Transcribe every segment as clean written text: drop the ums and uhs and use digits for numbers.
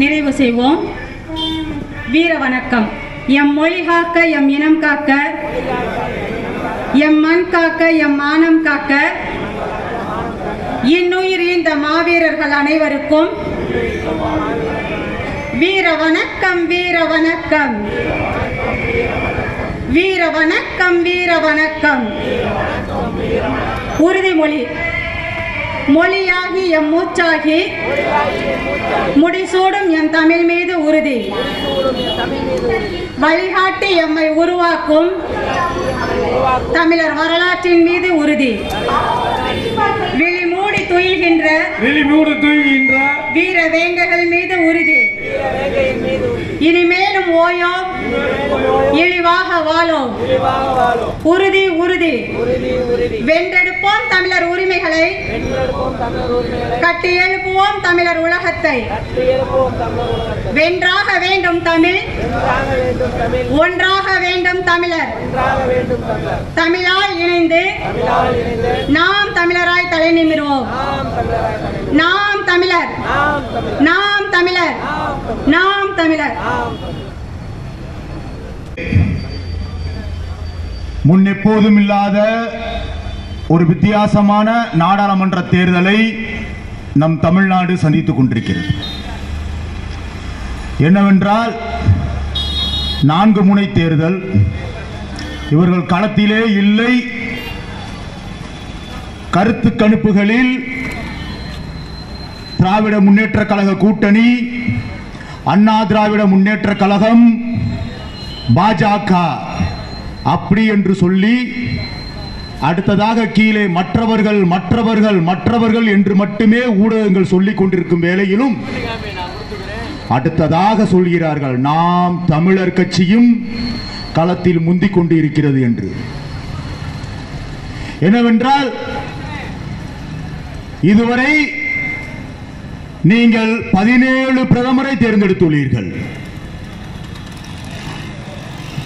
நிறைவு செய்வோம். வீர வணக்கம். எம் மொழி காக்க, எம் இனம் காக்க, எம் மண் காக்க, எம் மானம் காக்க, இன்னுயிர் இந்த மாவீரர்கள் அனைவருக்கும் வீர வணக்கம், வீர வணக்கம், வீர வணக்கம், வீர வணக்கம். உறுதிமொழி. மொழியாகி எம் மூச்சாகி முடிசூடும் எம் தமிழ் மீது உறுதி. வழிகாட்டி எம்மை உருவாக்கும் தமிழர் வரலாற்றின் மீது உறுதி. விழிமூடி துயில்கின்ற வீர வேங்கைகள் மீது உறுதி. இனிமேலும் ஓயோம், இழிவாக வாழோம். உறுதி உறுதி. வென்றெடுப்போம் தமிழர் உரிமைகளை, கட்டி எழுப்புவோம் தமிழர் உலகத்தை. வென்றாக வேண்டும் தமிழ், ஒன்றாக வேண்டும் தமிழர். தமிழால் இணைந்து நாம் தமிழராய் தலை நிமிர்வோம். நாம் தமிழர், நாம் தமிழர், நாம் தமிழர். முன்னெப்போதும் இல்லாத ஒரு வித்தியாசமான நாடாளுமன்ற தேர்தலை நம் தமிழ்நாடு சந்தித்துக் கொண்டிருக்கிறது. என்னவென்றால் 4 முனை தேர்தல். இவர்கள் களத்திலே இல்லை. கருத்து கணிப்புகளில் திராவிட முன்னேற்ற கழக கூட்டணி, அண்ணா திராவிட முன்னேற்ற கழகம், பாஜக அப்படி என்று சொல்லி அடுத்ததாக கீழே மற்றவர்கள் மற்றவர்கள் மற்றவர்கள் என்று மட்டுமே ஊடகங்கள் சொல்லிக் கொண்டிருக்கும் வேளையிலும் அடுத்ததாக சொல்கிறார்கள் நாம் தமிழர் கட்சியும் களத்தில் முந்திக் கொண்டு இருக்கிறது என்று. என்னவென்றால் இதுவரை நீங்கள் 17 பிரதமரை தேர்ந்தெடுத்துள்ளீர்கள்.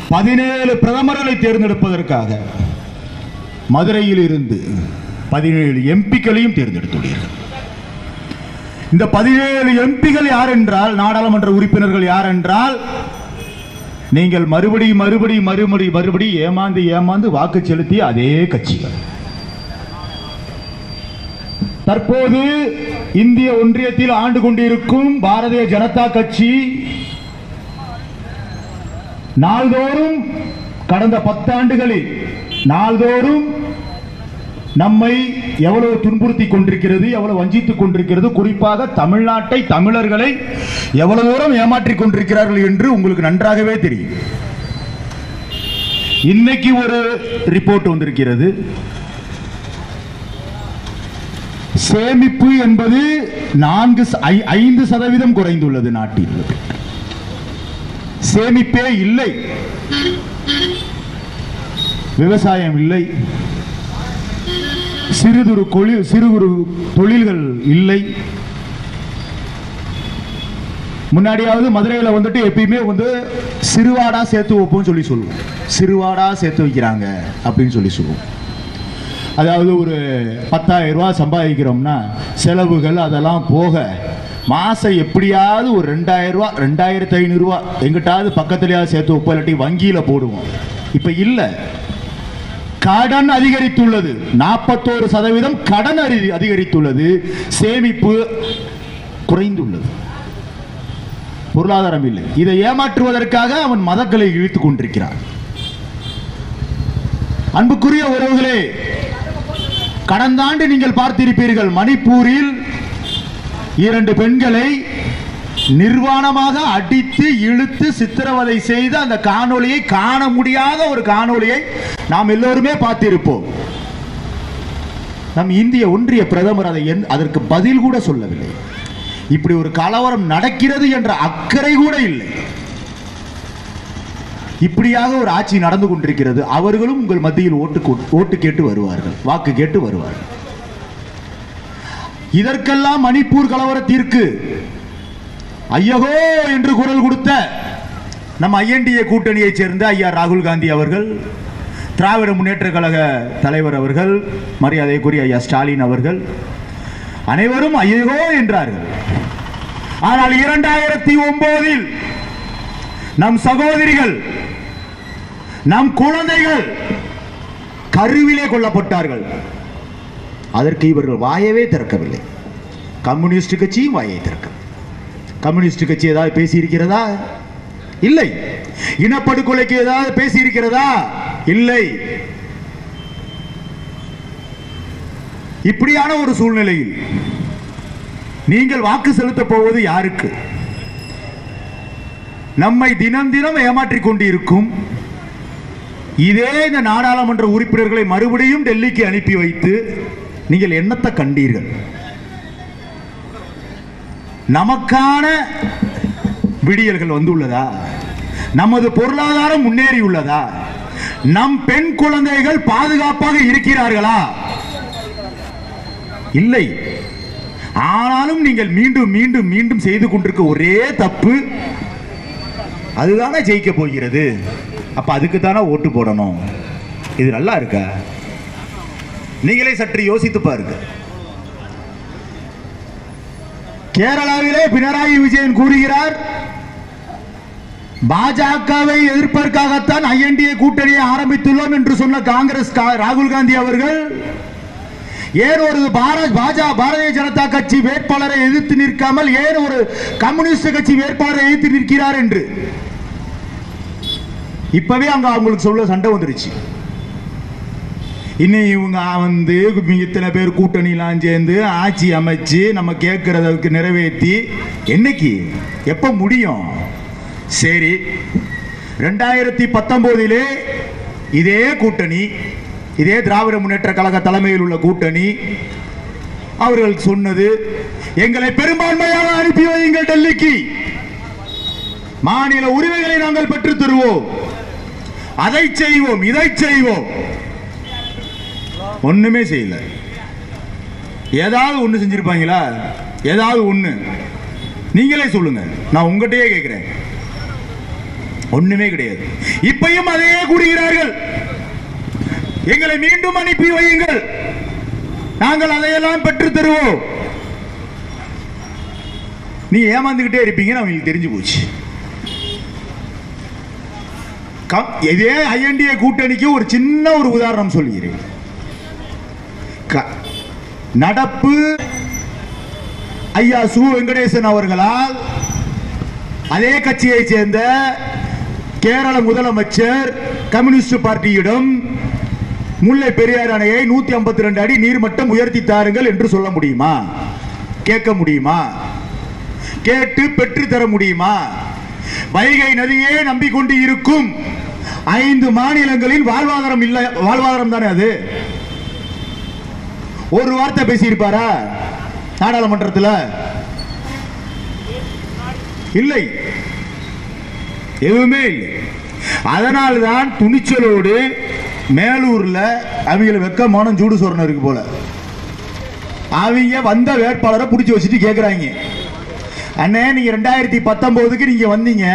17 பிரதமர்களை தேர்ந்தெடுப்பதற்காக மதுரையில் இருந்து 17 எம்பிக்களையும் தேர்ந்தெடுத்துள்ளீர்கள். இந்த 17 எம்பிகள் யார் என்றால், நாடாளுமன்ற உறுப்பினர்கள் யார் என்றால், நீங்கள் மறுபடி ஏமாந்து வாக்கு செலுத்திய அதே கட்சிகள். தற்போது இந்திய ஒன்றியத்தில் ஆண்டு கொண்டிருக்கும் பாரதிய ஜனதா கட்சி நாள்தோறும் கடந்த 10 ஆண்டுகளில் நாள்தோறும் நம்மை எவ்வளவு துன்புறுத்திக் கொண்டிருக்கிறது, எவ்வளவு வஞ்சித்துக் கொண்டிருக்கிறது, குறிப்பாக தமிழ்நாட்டை, தமிழர்களை எவ்வளவு தூரம் ஏமாற்றிக் கொண்டிருக்கிறார்கள் என்று உங்களுக்கு நன்றாகவே தெரியும். இன்னைக்கு ஒரு ரிப்போர்ட் வந்திருக்கிறது. சேமிப்பு என்பது 5% குறைந்துள்ளது. நாட்டில் சேமிப்பே இல்லை, விவசாயம் இல்லை, சிறு குறு தொழில்கள் இல்லை. முன்னாடியாவது மதுரையில் வந்துட்டு எப்பயுமே சிறுவாடா சேர்த்து வைப்போம் சொல்லி சொல்லுவோம். சிறுவாடா சேர்த்து வைக்கிறாங்க அப்படின்னு சொல்லி சொல்லுவோம். அதாவது ஒரு 10,000 ரூபாய் சம்பாதிக்கிறோம்னா செலவுகள் அதெல்லாம் போக மாசம் எப்படியாவது ஒரு 2,000 ரூபாய் 2,500 ரூபாய் எங்கிட்டாவது பக்கத்துலயாவது சேர்த்து வைப்போம், இல்லாட்டி வங்கியில போடுவோம். இப்ப இல்ல, கடன் அதிகரித்துள்ளது. 41% கடன் அதிகரித்துள்ளது. சேமிப்பு குறைந்துள்ளது. பொருளாதாரம் இல்லை. இதை ஏமாற்றுவதற்காக அவன் மதங்களை இழுத்துக் கொண்டிருக்கிறான். அன்புக்குரிய உறவுகளே, கடந்த ஆண்டு நீங்கள் பார்த்திருப்பீர்கள், மணிப்பூரில் 2 பெண்களை நிர்வாணமாக அடித்து இழுத்து சித்திரவதை செய்த அந்த காணொளியை, காண முடியாத ஒரு காணொளியை நாம் எல்லோருமே பார்த்திருப்போம். நம் இந்திய ஒன்றிய பிரதமர் அதற்கு பதில் கூட சொல்லவில்லை. இப்படி ஒரு கலவரம் நடக்கிறது என்ற அக்கறை கூட இல்லை. இப்படியாக ஒரு ஆட்சி நடந்து கொண்டிருக்கிறது. அவர்களும் உங்கள் மத்தியில் ஓட்டு கேட்டு வருவார்கள், வாக்கு கேட்டு வருவார்கள். இதற்கெல்லாம் மணிப்பூர் கலவரத்திற்கு ஐயகோ என்று குரல் கொடுத்த நம் ஐஎன்டிஏ கூட்டணியைச் சேர்ந்த ஐயா ராகுல் காந்தி அவர்கள், திராவிட முன்னேற்ற கழக தலைவர் அவர்கள், மரியாதைக்குரிய ஐயா ஸ்டாலின் அவர்கள் அனைவரும் ஐயகோ என்றார்கள். ஆனால் 2009 நம் சகோதரிகள், நம் குழந்தைகள் கருவிலே கொல்லப்பட்டார்கள். அதற்கு இவர்கள் வாயவே திறக்கவில்லை. கம்யூனிஸ்ட் கட்சியும் வாயை திறக்க. கம்யூனிஸ்ட் கட்சி ஏதாவது பேசி இருக்கிறதா? இல்லை. இனப்படுகொலைக்கு ஏதாவது பேசி இருக்கிறதா? இல்லை. இப்படியான ஒரு சூழ்நிலையில் நீங்கள் வாக்கு செலுத்த போவது யாருக்கு? நம்மை தினம் தினம் ஏமாற்றிக் கொண்டிருக்கும் இதே இந்த நாடாளுமன்ற உறுப்பினர்களை மறுபடியும் டெல்லிக்கு அனுப்பி வைத்து நீங்கள் என்னத்தை கண்டீர்கள்? நமக்கான விடியல்கள் வந்துள்ளதா? நமது பொருளாதாரம் முன்னேறியுள்ளதா? நம் பெண் குழந்தைகள் பாதுகாப்பாக இருக்கிறார்களா? இல்லை. ஆனாலும் நீங்கள் மீண்டும் மீண்டும் மீண்டும் செய்து கொண்டிருக்க ஒரே தப்பு அதுதானே ஜெயிக்க போகிறது. அப்ப அதுக்கு தானே ஓட்டு போடணும். இது நல்லா இருக்கா? நீங்களே சற்று யோசித்து பாருங்க. கேரளாவிலே பினராயி விஜயன் கூறுகிறார், பாஜகவை எதிர்ப்பதற்காகத்தான் INDA கூட்டணியை ஆரம்பித்துள்ளோம் என்று சொன்ன காங்கிரஸ் ராகுல் காந்தி அவர்கள் ஏன் ஒரு பாரதிய ஜனதா கட்சி வேட்பாளரை எதிர்த்து நிற்காமல் ஏன் ஒரு கம்யூனிஸ்ட் கட்சி வேட்பாளரை எதிர்த்து நிற்கிறார் என்று இப்பவே அங்க அவங்களுக்கு சொல்ல சண்டை வந்துருச்சு. இன்னும் இவங்க இத்தனை பேர் கூட்டணிலாம் சேர்ந்து ஆட்சி அமைச்சு நம்ம கேட்கறதுக்கு நிறைவேற்றி என்னைக்கு எப்ப முடியும்? சரி, 2019 இதே கூட்டணி, இதே திராவிட முன்னேற்ற கழக தலைமையில் உள்ள கூட்டணி அவர்கள் சொன்னது, எங்களை பெரும்பான்மையாக அனுப்பி வையுங்கள் டெல்லிக்கு, மாநில உரிமைகளை நாங்கள் பெற்றுத் தருவோம், அதை செய்வோம், இதை செய்வோம். ஒண்ணுமே செய்யல. ஏதாவது ஒண்ணு செஞ்சிருப்பாங்களா? ஏதாவது ஒண்ணு நீங்களே சொல்லுங்க, நான் உங்ககிட்டயே கேட்கிறேன். ஒண்ணுமே கிடையாது. இப்பையும் அதையே கூறுகிறார்கள், எங்களை மீண்டும் அனுப்பி வையுங்கள், நாங்கள் அதையெல்லாம் பெற்றுத் தருவோம். நீ ஏமாந்துகிட்டே இருப்பீங்கன்னு அவங்களுக்கு தெரிஞ்சு போச்சு. இதே INDA கூட்டணிக்கு ஒரு சின்ன ஒரு உதாரணம் சொல்கிறேன். நடப்பு ஐயா சு வெங்கடேசன் அவர்களால் அதே கட்சியை சேர்ந்த கேரள முதலமைச்சர் கம்யூனிஸ்ட் பார்ட்டியிடம் முல்லை பெரியார் அணையை 152 அடி நீர்மட்டம் உயர்த்தி தாருங்கள் என்று சொல்ல முடியுமா? கேட்க முடியுமா? கேட்டு பெற்று தர முடியுமா? வைகை நதியே நம்பிக்கொண்டு இருக்கும் 5 மாநிலங்களில் வாழ்வாதாரம் இல்லை. வாழ்வாதாரம் தானே அது. ஒரு வார்த்தை பேசியிருப்பாரா நாடாளுமன்றத்தில்? இல்லை, எதுவுமே இல்லை. அதனால்தான் துணிச்சலோடு மேலூர்ல அவங்க வெக்கமான சூடு சொரணம் இருக்கு போல, அவங்க வந்த வேட்பாளரை பிடிச்சி வச்சுட்டு கேட்கிறாங்க, அண்ணே நீங்க 2019க்கு நீங்க வந்தீங்க,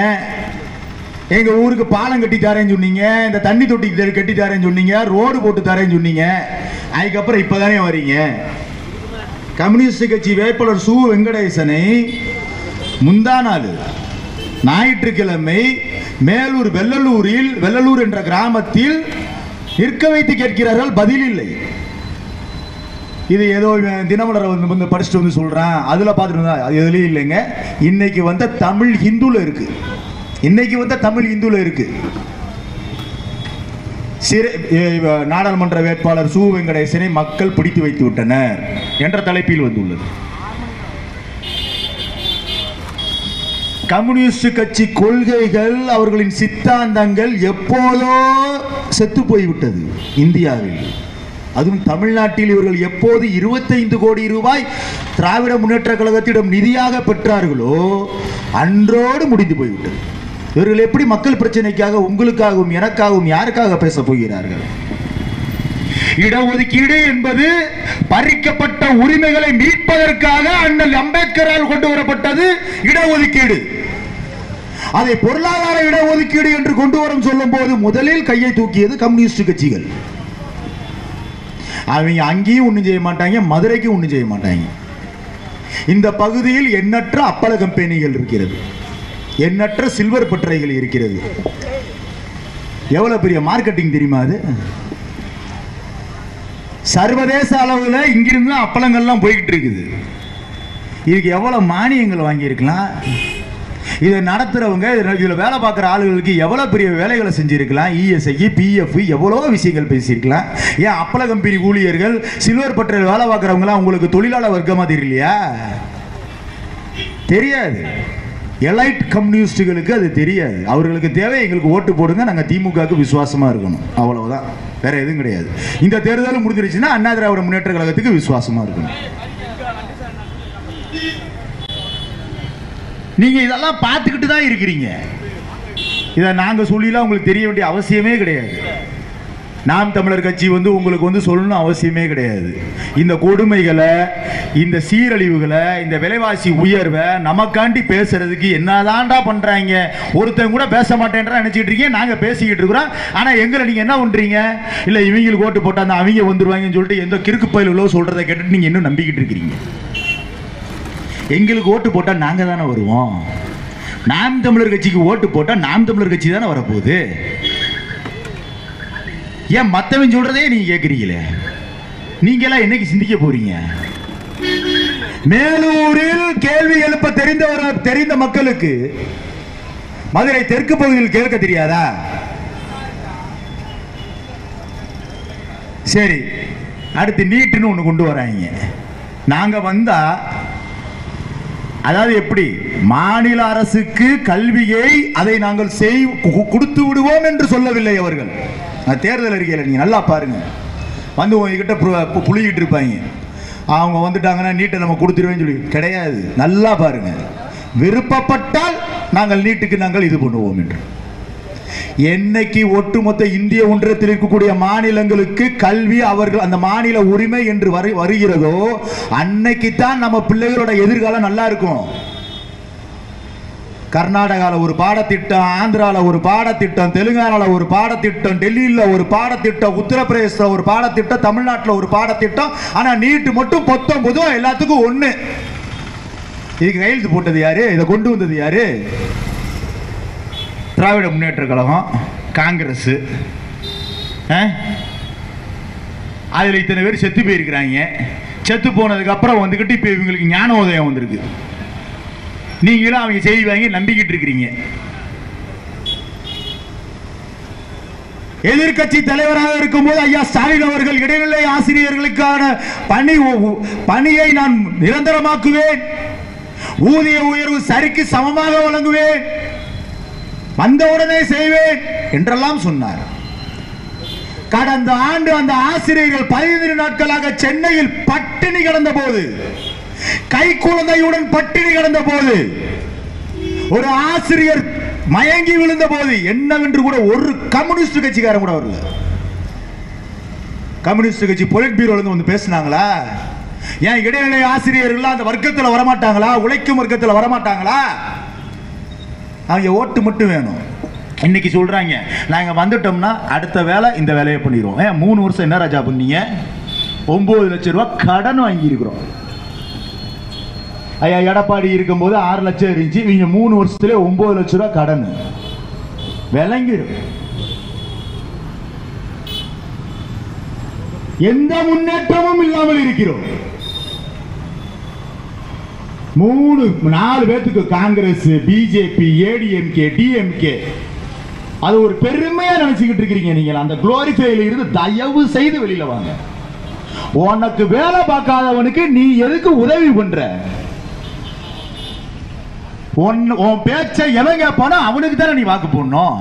எங்க ஊருக்கு பாலம் கட்டி தரேன்னு சொன்னீங்க, இந்த தண்ணி தொட்டி கட்டி தரேன்னு சொன்னீங்க, ரோடு போட்டு தரேன்னு சொன்னீங்க, அதுக்கப்புறம் இப்பதானே வரீங்க. கம்யூனிஸ்ட் கட்சி வேட்பாளர் சு வெங்கடேசனை முந்தா நாள் ஞாயிற்றுக்கிழமை மேலூர் வெள்ளலூர் என்ற கிராமத்தில் நிற்க வைத்து கேட்கிறார்கள், பதில் இல்லை. இது ஏதோ தினமலரை வந்து படிச்சுட்டு வந்து சொல்றான், அதுல பார்த்துட்டு அது எதுலயும் இல்லைங்க. இன்னைக்கு வந்த தமிழ் ஹிந்துல இருக்கு, இன்னைக்கு வந்த தமிழ் இந்துல இருக்கு. நாடாளுமன்ற வேட்பாளர் சு வெங்கடேசனை மக்கள் பிடித்து வைத்து விட்டனர் என்ற தலைப்பில் வந்துள்ளது. கம்யூனிஸ்ட் கட்சி கொள்கைகள், அவர்களின் சித்தாந்தங்கள் எப்போதோ செத்து போய்விட்டது இந்தியாவில். அதுவும் தமிழ்நாட்டில் இவர்கள் எப்போது 25 கோடி ரூபாய் திராவிட முன்னேற்ற கழகத்திடம் நிதியாக பெற்றார்களோ அன்றோடு முடிந்து போய்விட்டது. இவர்கள் எப்படி மக்கள் பிரச்சனைக்காக, உங்களுக்காகவும் எனக்காகவும் யாருக்காக பேச போகிறார்கள்? இடஒதுக்கீடு என்பது பறிக்கப்பட்ட உரிமைகளை மீட்பதற்காக அண்ணல் அம்பேத்கரால் கொண்டு வரப்பட்டது இடஒதுக்கீடு. அதை பொருளாதார இடஒதுக்கீடு என்று கொண்டு வரும் சொல்லும் போது முதலில் கையை தூக்கியது கம்யூனிஸ்ட் கட்சிகள். அவங்க அங்கேயும் ஒன்றும் செய்ய மாட்டாங்க, மதுரைக்கும் ஒன்றும் செய்ய மாட்டாங்க. இந்த பகுதியில் எண்ணற்ற அப்பள கம்பெனிகள் இருக்கிறது, எண்ணற்ற சில்வர் பட்டறைகள் இருக்கிறது. எவ்வளவு பெரிய மார்க்கெட்டிங் தெரியுமா அது? சர்வதேச அளவில் இங்கிருந்து அப்பளங்கள்லாம் போய்கிட்டு இருக்குது. இதுக்கு எவ்வளவு மானியங்கள் வாங்கியிருக்கலாம், இதை நடத்துறவங்க, இதில் வேலை பார்க்குற ஆளுகளுக்கு எவ்வளோ பெரிய வேலைகளை செஞ்சுருக்கலாம், இஎஸ்ஐ பிஎஃப் எவ்வளோ விஷயங்கள் பேசியிருக்கலாம். ஏன் அப்பள கம்பெனி ஊழியர்கள் சில்வர் பட்டறையில் வேலை பார்க்குறவங்களாம் உங்களுக்கு தொழிலாளர் வர்க்கமாக தெரியலையா? தெரியாது. எலைட் கம்யூனிஸ்டுகளுக்கு அது தெரியாது. அவர்களுக்கு தேவை எங்களுக்கு ஓட்டு போடுங்க, நாங்கள் திமுகவுக்கு விசுவாசமாக இருக்கணும், அவ்வளவுதான், வேற எதுவும் கிடையாது. இந்த தேர்தலும் முடிஞ்சிருச்சுன்னா அண்ணா திராவிட முன்னேற்ற கழகத்துக்கு விசுவாசமாக இருக்கணும். நீங்க இதெல்லாம் பார்த்துக்கிட்டு தான் இருக்கிறீங்க. இதை நாங்கள் சொல்லிலாம் உங்களுக்கு தெரிய வேண்டிய அவசியமே கிடையாது. நாம் தமிழர் கட்சி உங்களுக்கு சொல்லணும் அவசியமே கிடையாது. இந்த கொடுமைகளை, இந்த சீரழிவுகளை, இந்த விலைவாசி உயர்வை நமக்காண்டி பேசுறதுக்கு என்னதான்டா பண்றாங்க? ஒருத்தன் கூட பேச மாட்டேன்றா நினைச்சிட்டு இருக்கீங்க, நாங்க பேசிக்கிட்டு இருக்கிறோம். ஆனா எங்களை நீங்க என்ன பண்றீங்க? இல்ல இவங்களுக்கு ஓட்டு போட்டா அந்த அவங்க வந்துருவாங்கன்னு சொல்லிட்டு எந்த கிறுக்கு பயில உள்ள சொல்றதை கேட்டுட்டு நீங்க இன்னும் நம்பிக்கிட்டு இருக்கிறீங்க. எங்களுக்கு ஓட்டு போட்டா நாங்க தானே வருவோம். நாம் தமிழர் கட்சிக்கு ஓட்டு போட்டா நாம் தமிழர் கட்சி தானே வரப்போகுது. ஏன் மத்தவன் சொல்றதே நீங்க கேட்கிறீங்களே? நீங்க எல்லாம் என்னைக்கு சிந்திக்க போறீங்க? மேலூரில் கேள்வி எழுப்ப தெரிந்த மக்களுக்கு மதுரை தெற்கு பகுதியில் கேட்க தெரியாதா? சரி, அடுத்து நீட்டுன்னு ஒண்ணு கொண்டு வராங்க. நாங்க வந்தா அதாவது எப்படி மாநில அரசுக்கு கல்வியை அதை நாங்கள் கொடுத்து விடுவோம் என்று சொல்லவில்லை அவர்கள். தேர்தல் அறிக்கையில் நீங்க நல்லா பாருங்க. உங்ககிட்ட புளிக்கிட்டு இருப்பாங்க, அவங்க வந்துட்டாங்கன்னா நீட்டை நம்ம கொடுத்துருவேன்னு சொல்லி கிடையாது. நல்லா பாருங்க, விருப்பப்பட்டால் நாங்கள் நீட்டுக்கு நாங்கள் இது பண்ணுவோம் என்று. என்னைக்கு ஒட்டுமொத்த இந்திய ஒன்றியத்தில் இருக்கக்கூடிய மாநிலங்களுக்கு கல்வி அவர்கள் அந்த மாநில உரிமை என்று வருகிறதோ அன்னைக்கு தான் நம்ம பிள்ளைகளோட எதிர்காலம் நல்லா இருக்கும். கர்நாடகாவில் ஒரு பாடத்திட்டம், ஆந்திராவில் ஒரு பாடத்திட்டம், தெலுங்கானாவில் ஒரு பாடத்திட்டம், டெல்லியில் ஒரு பாடத்திட்டம், உத்தரப்பிரதேசத்தில் ஒரு பாடத்திட்டம், தமிழ்நாட்டில் ஒரு பாடத்திட்டம். ஆனால் நீட்டு மட்டும் பொதுவாக எல்லாத்துக்கும் ஒன்று. இதுக்கு கையெழுத்து போட்டது யாரு? இதை கொண்டு வந்தது யாரு? திராவிட முன்னேற்ற கழகம், காங்கிரஸ். அதில் இத்தனை பேர் செத்து போயிருக்கிறாங்க. செத்து போனதுக்கு அப்புறம் வந்துக்கிட்டு இப்போ இவங்களுக்கு ஞானோதயம் வந்திருக்கு. நீங்களும் அவங்க செய்வாங்க நம்பிக்கிட்டு இருக்கிறீங்க. எதிர்கட்சி தலைவராக இருக்கும்போது ஐயா ஸ்டாலின் அவர்கள் இடைநிலை ஆசிரியர்களுக்கான பணியை நான் நிரந்தரமாக்குவேன், ஊதிய உயர்வு சரிக்கு சமமாக வழங்குவேன், வந்தவுடனே செய்வேன் என்றெல்லாம் சொன்னார். கடந்த ஆண்டு அந்த ஆசிரியர்கள் 15 நாட்களாக சென்னையில் பட்டினி கிடந்த போது, கை குழந்தையுடன் பட்டினி கிடந்த போது, ஒரு ஆசிரியர் மயங்கி விழுந்த போது என்னவென்று கூட ஒரு கம்யூனிஸ்ட் கட்சிக்காரன் கூட வரல. கம்யூனிஸ்ட் கட்சி பொலிட் பீரோல வந்து பேசினாங்களா? ஏன் இடைநிலை ஆசிரியர்கள் அந்த வர்க்கத்தில் வரமாட்டாங்களா? உழைக்கும் வர்க்கத்தில் வரமாட்டாங்களா? அவங்க ஓட்டு மட்டும் வேணும். இன்னைக்கு சொல்றாங்க நாங்க வந்துட்டோம்னா அடுத்த வேலை இந்த வேலையை பண்ணிடுவோம். 3 வருஷம் என்ன ராஜா பண்ணீங்க? 9 லட்சம் ரூபாய் கடன் வாங்கி இருக்கிறோம். ஐயா எடப்பாடி இருக்கும்போது 6 லட்சம் இருந்துச்சு, இவங்க 3 வருஷத்துல 9 லட்சம் ரூபாய் கடன் விளங்கிடும். எந்த முன்னேற்றமும் இல்லாமல் இருக்கிறோம். 3-4 பேத்துக்கு காங்கிரஸ், பிஜேபி, ஏடிஎம்கே, டிஎம்கே அது ஒரு பெருமையா நினைச்சுக்கிட்டு இருக்கிறீங்க. நீங்க அந்த குளோரிஃபைல இருந்து தயவு செய்து வெளியில வாங்க. உனக்கு வேலை பார்க்காதவனுக்கு நீ எதுக்கு உதவி பண்ற? உன் பேச்சை எவன் கேட்பானோ அவனுக்கு தானே நீ வாக்கு போடணும்.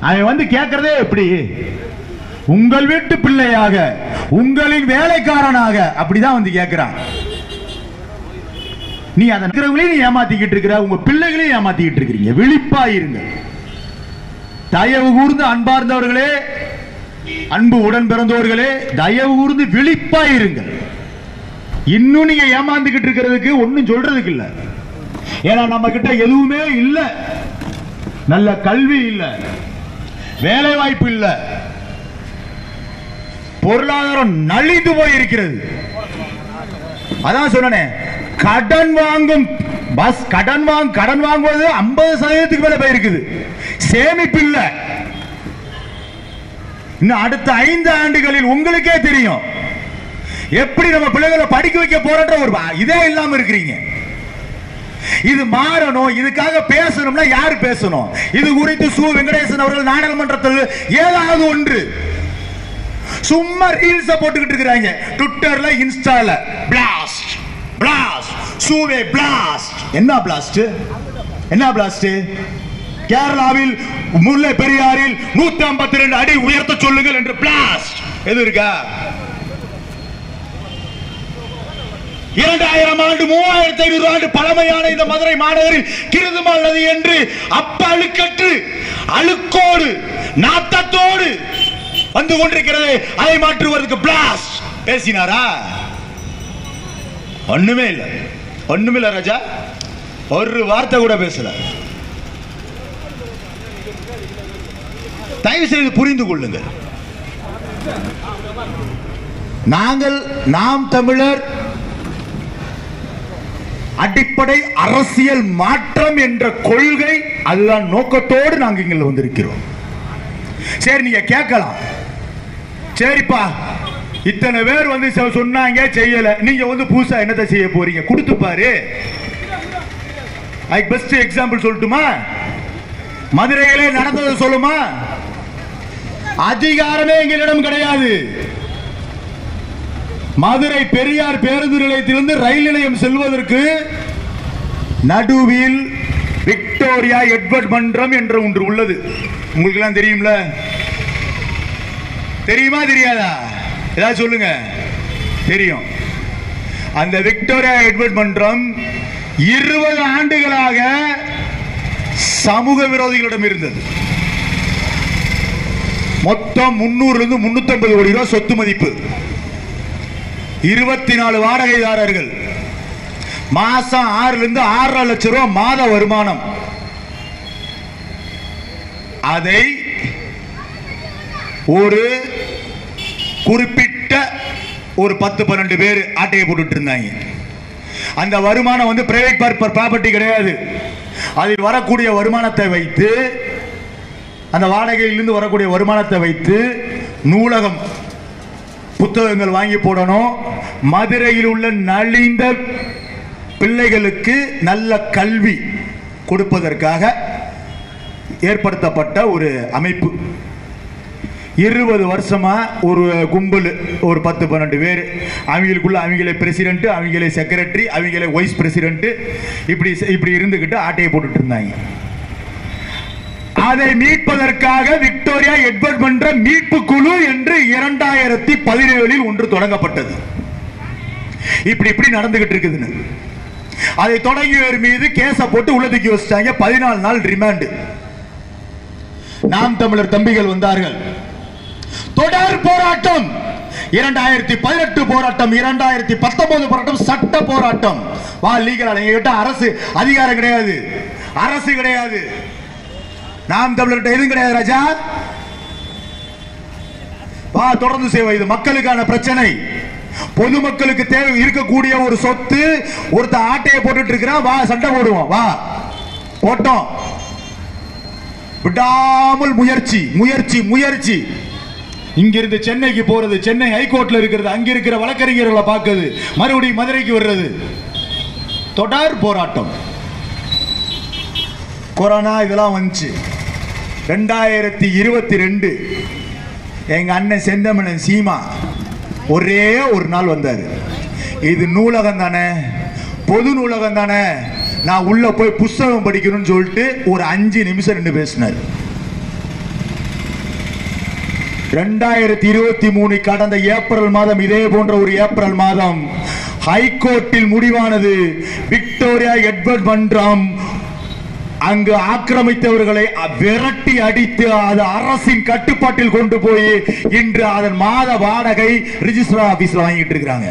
அவன் வந்து கேட்கறதே எப்படி? உங்கள் வீட்டு பிள்ளையாக, உங்களின் வேலைக்காரனாக அப்படிதான் வந்து கேட்கிறான். நீ அதன் ஏமாத்திக்கிட்டு இருக்கிற, உங்க பிள்ளைகளையும் ஏமாத்திக்கிட்டு இருக்கிறீங்க. விழிப்பாயிருங்க. தயவு கூர்ந்து அன்பார்ந்தவர்களே, அன்பு உடன் பிறந்தவர்களே, தயவு கூர்ந்து விழிப்பாயிருங்கள். இன்னும் நீங்க ஏமாந்துகிட்டு இருக்கிறதுக்கு ஒன்னும் சொல்றதுக்கு இல்ல. ஏன்னா நம்ம கிட்ட எதுவுமே இல்ல. நல்ல கல்வி இல்ல, வேலை வாய்ப்பு இல்ல, பொருளாதாரம் நலிந்து போய் இருக்கிறது. அதான் சொன்னனே, கடன் வாங்கும் பஸ் கடன் வாங்குவது 50% மேல போயிருக்குது. சேமிப்பு இல்ல. இன்னும் அடுத்த 5 ஆண்டுகளில் உங்களுக்கே தெரியும் எப்படி நம்ம பிள்ளைகளை படிக்க வைக்க போறன்ற ஒரு இதே இல்லாம இருக்கிறீங்க. இது மாறணும். இதுக்காக பேசணும்னா யார் பேசணும்? இது குறித்து சு வெங்கடேசன் அவர்கள் நாடாளுமன்றத்தில் ஏதாவது ஒன்று சும்மா ரீல்ஸ் போட்டுக்கிட்டு இருக்கிறாங்க. ட்விட்டர்ல, இன்ஸ்டால பிளாஸ்ட் பிளாஸ்ட் சூவே பிளாஸ்ட். என்ன பிளாஸ்ட்? என்ன பிளாஸ்ட்? கேரளாவில் முல்லை பெரியாறில் 152 அடி உயர்த்த சொல்லுங்கள் என்று பிளாஸ்ட். எது இருக்கா? 2000 ஆண்டு 3500 ஆண்டு பழமையான இந்த மதுரை மாநகரில் கிருதுமால் நதி என்று அப்ப அழுக்கற்று அழுக்கோடு நாத்தத்தோடு வந்து கொண்டிருக்கிறது. அதை மாற்றுவதற்கு பிளாஸ்ட் பேசினாரா? ஒண்ணுமே இல்ல, ஒண்ணுமே இல்ல ராஜா. ஒரு வார்த்தை கூட பேசல. தயவு செய்து புரிந்து கொள்ளுங்கள். நாம் தமிழர் அடிப்படை அரசியல் மாற்றம் என்ற கொள்கை, அதுதான் நோக்கத்தோடு நாங்கள் இங்க வந்திருக்கிறோம். சரி, நீங்க கேட்கலாம், சரிப்பா இத்தனை பேர் வந்து சொன்னாங்க செய்யல, நீங்க வந்து புதுசா என்னத்தை செய்ய போறீங்க? கொடுத்து பாரு. பெஸ்ட் எக்ஸாம்பிள் சொல்லட்டுமா? மதுரையிலே நடந்தது சொல்லுமா? அதிகாரமே எங்களிடம் கிடையாது. மதுரை பெரியார் பேருந்து நிலையத்திலிருந்து ரயில் நிலையம் செல்வதற்கு நடுவில் விக்டோரியா எட்வர்ட் மன்றம் என்ற ஒன்று உள்ளது. உங்களுக்கு எல்லாம் தெரியும்ல? தெரியுமா தெரியாதா? ஏதாவது சொல்லுங்க. தெரியும். அந்த விக்டோரியா எட்வர்ட் மன்றம் 20 ஆண்டுகளாக சமூக விரோதிகளிடம் இருந்தது. மொத்தம் 300 இருந்து 350 கோடி ரூபாய் சொத்து மதிப்பு, 24 வாடகைதாரர்கள், மாசம் 6 இருந்து 6.5 லட்சம் ரூபாய் மாத வருமானம். அதை ஒரு குறிப்பிட்ட ஒரு 10-12 பேர் ஆட்டையை போட்டுட்டு இருந்தாங்க. அந்த வருமானம் வந்து பிரைவேட் ப்ராப்பர்ட்டி கிடையாது. அதில் வரக்கூடிய வருமானத்தை வைத்து, அந்த வாடகையிலிருந்து வரக்கூடிய வருமானத்தை வைத்து நூலகம், புத்தகங்கள் வாங்கி போடணும். மதுரையில் உள்ள நலிந்த பிள்ளைகளுக்கு நல்ல கல்வி கொடுப்பதற்காக ஏற்படுத்தப்பட்ட ஒரு அமைப்பு. 20 வருஷமா ஒரு கும்பல், ஒரு 10-12 பேர், அவங்களுக்குள்ள அவங்களே பிரசிடென்ட், அவங்களே செக்ரட்டரி, அவங்களே வைஸ் பிரசிடென்ட், இப்படி இருந்துகிட்டு ஆட்டையை போட்டுட்டு இருந்தாங்க. அதை மீட்பதற்காக விக்டோரியா எட்வர்ட் மன்ற மீட்பு குழு என்று 2017 ஒன்று தொடங்கப்பட்டது. இப்படி நடந்துகிட்டு இருக்குதுன்னு அதை தொடங்கியவர் மீது கேஸ போட்டு உள்ள தூக்கி வச்சிட்டாங்க. 14 நாள் ரிமாண்ட். நாம் தமிழர் தம்பிகள் வந்தார்கள். தொடர் போராட்டம். 2018 போராட்டம், 2019 போராட்டம், சட்ட போராட்டம். வா லீகல். எங்ககிட்ட அரசு அதிகாரம் கிடையாது, அரசு கிடையாது. நாம் தமிழர்கிட்ட எதுவும் கிடையாது ராஜா. வா தொடர்ந்து சேவை. இது மக்களுக்கான பிரச்சனை. பொதுமக்களுக்கு தேவை இருக்கக்கூடிய ஒரு சொத்து. ஒருத்த ஆட்டையை போட்டுட்டு இருக்கிறான், வா சண்டை போடுவோம். வா போட்டோம். விடாமல் முயற்சி முயற்சி முயற்சி. இங்கிருந்து சென்னைக்கு போறது, சென்னை ஹைகோர்ட்ல இருக்கிறது, அங்க இருக்கிற வழக்கறிஞர்களை பார்க்கிறது, மறுபடியும் மதுரைக்கு வர்றது. தொடர் போராட்டம். கொரோனா இதெல்லாம் வந்துச்சு. 2022 எங்க அண்ணன் செந்தமனன் சீமா ஒரே ஒரு நாள் வந்தாரு. இது நூலகம் தானே, பொது நூலகம் தானே, நான் உள்ள போய் புஸ்தகம் படிக்கணும்னு சொல்லிட்டு ஒரு 5 நிமிஷம் நின்று பேசினார். 2023 கடந்த ஏப்ரல் மாதம், இதே போன்ற ஒரு ஏப்ரல் மாதம் ஹைகோர்ட்டில் முடிவானது. விக்டோரியா எட்வர்ட் மன்றம் அங்கு ஆக்கிரமித்தவர்களை விரட்டி அடித்து அது அரசின் கட்டுப்பாட்டில் கொண்டு போய் இன்று அதன் மாத வாடகை ரிஜிஸ்டர் ஆபீஸ்ல வாங்கிட்டு இருக்காங்க.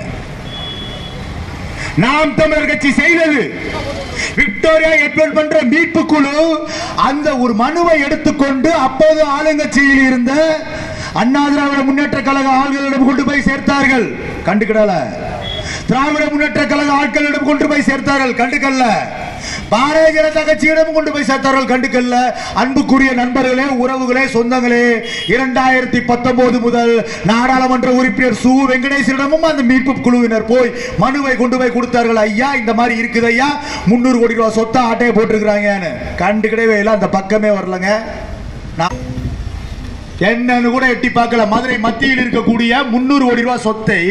நாம் தமிழர் கட்சி செய்தது. விக்டோரியா எட்வர்ட் மன்ற மீட்பு குழு அந்த ஒரு மனுவை எடுத்துக்கொண்டு அப்போது ஆளுங்கட்சியில் இருந்த அண்ணா திராவிட முன்னேற்ற கழக ஆள்களிடம் கொண்டு போய் சேர்த்தார்கள். கண்டுக்கிடல. திராவிட முன்னேற்ற கழக ஆட்களிடம் கொண்டு போய் சேர்த்தார்கள், கண்டுக்கல்ல. பாரதிய ஜனதா கட்சியிடம் கொண்டு போய் சேர்த்தார்கள், கண்டுக்கல்ல. அன்புக்குரிய நண்பர்களே, உறவுகளே, சொந்தங்களே, 2019 முதல் நாடாளுமன்ற உறுப்பினர் சு வெங்கடேசனிடமும் அந்த மீட்பு குழுவினர் போய் மனுவை கொண்டு போய் கொடுத்தார்கள். ஐயா இந்த மாதிரி இருக்குது ஐயா, 300 கோடி ரூபாய் சொத்தை ஆட்டையை போட்டிருக்கிறாங்க. கண்டுக்கிடவே இல்லை, அந்த பக்கமே வரலங்க. என்னன்னு கூட எட்டி பார்க்கல. மதுரை மத்தியில் இருக்கக்கூடிய 300 கோடி ரூபாய் சொத்தை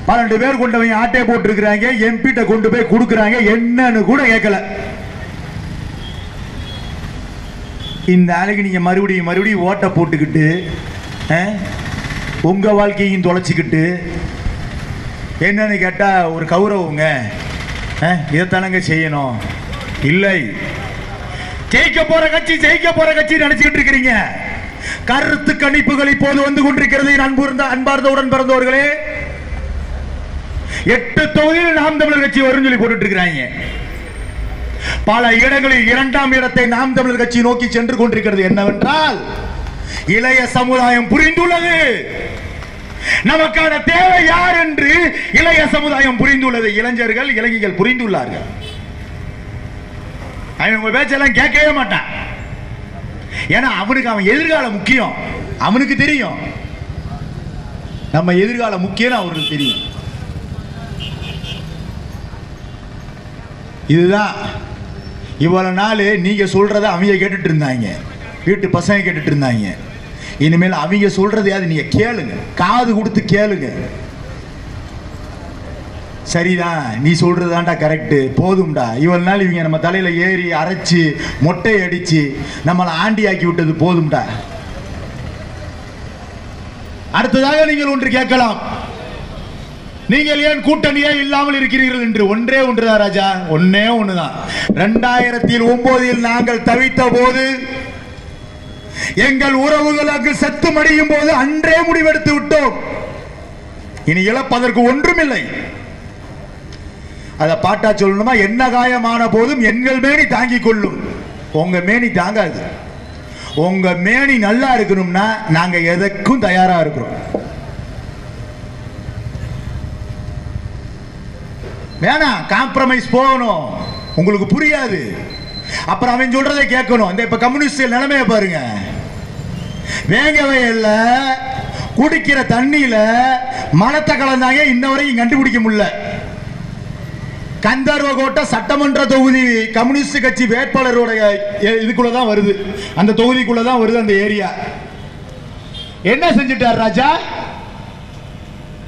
12 பேர் கொண்டு போய் ஆட்டையை போட்டிருக்கிறாங்க, எம்பிட்ட கொண்டு போய் கொடுக்கிறாங்க, என்னன்னு கூட கேட்கல. இந்த ஆளுக்கு நீங்க மறுபடியும் ஓட்ட போட்டுக்கிட்டு உங்க வாழ்க்கையும் தொலைச்சிக்கிட்டு என்னன்னு கேட்டா ஒரு கௌரவங்க, இதைத்தானங்க செய்யணும். இல்லை, ஜெயிக்க போற கட்சி நினைச்சுக்கிட்டு இருக்கிறீங்க. கருத்து கணிப்புகள் இப்போது வந்து கொண்டிருக்கிறது. அன்பார்ந்த உடன் பிறந்தவர்களே, 8 தொகுதியில் நாம் தமிழர் கட்சி வரும் சொல்லி போட்டுட்டு இருக்கிறாங்க. பல இடங்களில் 2ஆம் இடத்தை நாம் தமிழர் கட்சி நோக்கி சென்று கொண்டிருக்கிறது. என்னவென்றால் இளைய சமுதாயம் புரிந்துள்ளது, நமக்கான தேவை யார் என்று இளைய சமுதாயம் புரிந்துள்ளது. இளைஞர்கள் இளைஞர்கள் புரிந்துள்ளார்கள். அவன் பேச்செல்லாம் கேட்கவே மாட்டான். ஏன்னா அவனுக்கு அவன் எதிர்காலம் முக்கியம். அவனுக்கு தெரியும் நம்ம எதிர்காலம் முக்கியம், அவருக்கு தெரியும். இதுதான் இவ்வளவு நாள் நீங்க சொல்றத அவங்க கேட்டுட்டு இருந்தாங்க, வீட்டு பசங்க கேட்டுட்டு இருந்தாங்க. இனிமேல் அவங்க சொல்றதையாவது நீங்க கேளுங்க, காது கொடுத்து கேளுங்க. சரிதான், நீ சொல்றதாண்டா கரெக்ட், போதும்டா. இவ்வளவு நாள் இவங்க நம்ம தலையில ஏறி அரைச்சு மொட்டை அடிச்சு நம்மளை ஆண்டி ஆக்கி விட்டது போதும்டா. அடுத்ததாக நீங்கள் ஒன்று கேட்கலாம், நீங்கள் ஏன் கூட்டணியே இல்லாமல் இருக்கிறீர்கள் என்று. ஒன்றே ஒன்றுதான் ராஜா, ஒன்னே ஒண்ணுதான். 2009 நாங்கள் தவித்த போது, எங்கள் உறவுகள் அங்கு செத்து மடியும் போது அன்றே முடிவெடுத்து விட்டோம், இனி இழப்பதற்கு ஒன்றுமில்லை. அத பாட்டா சொல்லணுமா? என்ன காயமான போதும் எங்கள் மேனி தாங்கிக் கொள்ளும், உங்க மேனி தாங்காது. உங்க மேனி நல்லா இருக்கணும்னா நாங்க எதற்கும் தயாரா இருக்கிறோம். வேணாம், காம்ப்ரமைஸ் போகணும். உங்களுக்கு புரியாது, அப்புறம் அவன் சொல்றதை கேட்கணும். இந்த இப்ப கம்யூனிஸ்ட் நிலைமையை பாருங்க. வேங்க வயல்ல குடிக்கிற தண்ணியில மலத்தை கலந்தாங்க, இன்ன வரைக்கும் கண்டுபிடிக்க முடியல. கந்தர்வகோட்டை சட்டமன்ற தொகுதி கம்யூனிஸ்ட் கட்சி வேட்பாளருடைய இதுக்குள்ளதான் வருது, அந்த தொகுதிக்குள்ளதான் வருது அந்த ஏரியா. என்ன செஞ்சிட்டார் ராஜா?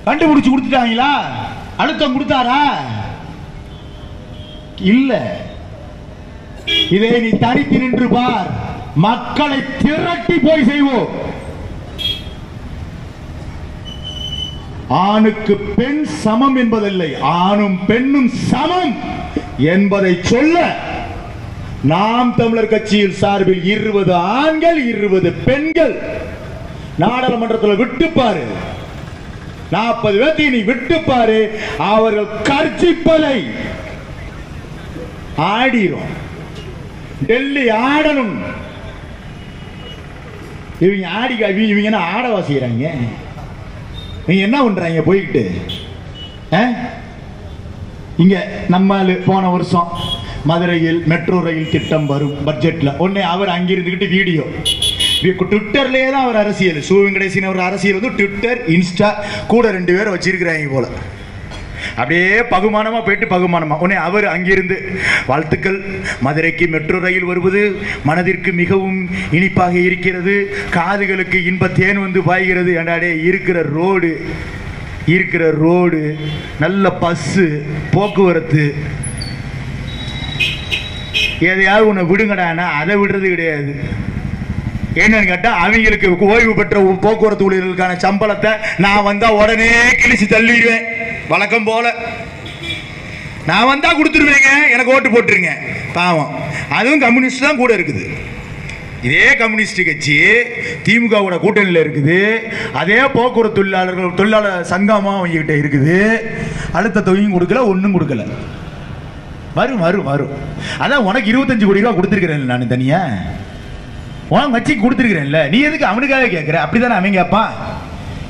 கண்டுபிடிச்சு கொடுத்துட்டாங்களா? அழுத்தம் கொடுத்தாரா? இல்ல. இதை நீ தனித்து நின்று பார், மக்களை திரட்டி போய் செய்வோம். ஆணுக்கு பெண் சமம் என்பதில்லை, ஆணும் பெண்ணும் சமம் என்பதை சொல்ல நாம் தமிழர் கட்சியில் சார்பில் 20 ஆண்கள் 20 பெண்கள் நாடாளுமன்றத்தில் விட்டுப்பாரு. 40 பேர்த்தை நீ விட்டுப்பாரு, அவர்கள் கர்ச்சிப்பதை ஆடிரும். டெல்லி ஆடணும். இவங்க ஆடி இவங்க என்ன ஆட வாசிக்கிறாங்க? நீங்க என்ன பண்றாங்க போய்கிட்டு? இங்க நம்ம போன வருஷம் மதுரையில் மெட்ரோ ரயில் திட்டம் வரும் பட்ஜெட்ல உடனே அவர் அங்கிருந்துகிட்டு வீடியோ, ட்விட்டர்லயே தான் அவர் அரசியல். சு வெங்கடேசன் அவர் அரசியல் வந்து ட்விட்டர், இன்ஸ்டா கூட 2 பேர் வச்சிருக்கிறாங்க போல. அப்படியே பகுமானமா போயிட்டு பகுமானமா உடனே அவர் அங்கிருந்து வாழ்த்துக்கள், மதுரைக்கு மெட்ரோ ரயில் வருவது மனதிற்கு மிகவும் இனிப்பாக இருக்கிறது, காதுகளுக்கு இன்ப தேன் வந்து பாய்கிறது. ஏண்டாடே இருக்கிற ரோடு நல்ல பஸ்ஸு போக்குவரத்து, எதையாவது உன்னை விடுங்கடானா அதை விடுறது கிடையாது. என்னன்னு கேட்டா அவங்களுக்கு ஓய்வு பெற்ற போக்குவரத்து ஊழியர்களுக்கான சம்பளத்தை நான் வந்தா உடனே கிழிச்சு தள்ளிடுவேன். வழக்கம் போல நான் வந்தா கொடுத்துருவேங்க, எனக்கு ஓட்டு போட்டுருங்க. பாவம், அதுவும் கம்யூனிஸ்ட் தான் கூட இருக்குது. இதே கம்யூனிஸ்ட் கட்சி திமுக கூட கூட்டணியில் இருக்குது. அதே போக்குவரத்து தொழிலாளர் சங்கமா அவங்க கிட்ட இருக்குது. அடுத்த தொகையும் கொடுக்கல, ஒன்றும் கொடுக்கல. வரும் வரும் வரும். அதான் உனக்கு 25 கோடி ரூபா கொடுத்துருக்கிறேன் நான் தனியா, உனக்கு கட்சிக்கு கொடுத்துருக்கிறேன்ல, நீ எதுக்கு அவனுக்காக கேட்குற? அப்படிதானே அவன் கேட்பான்.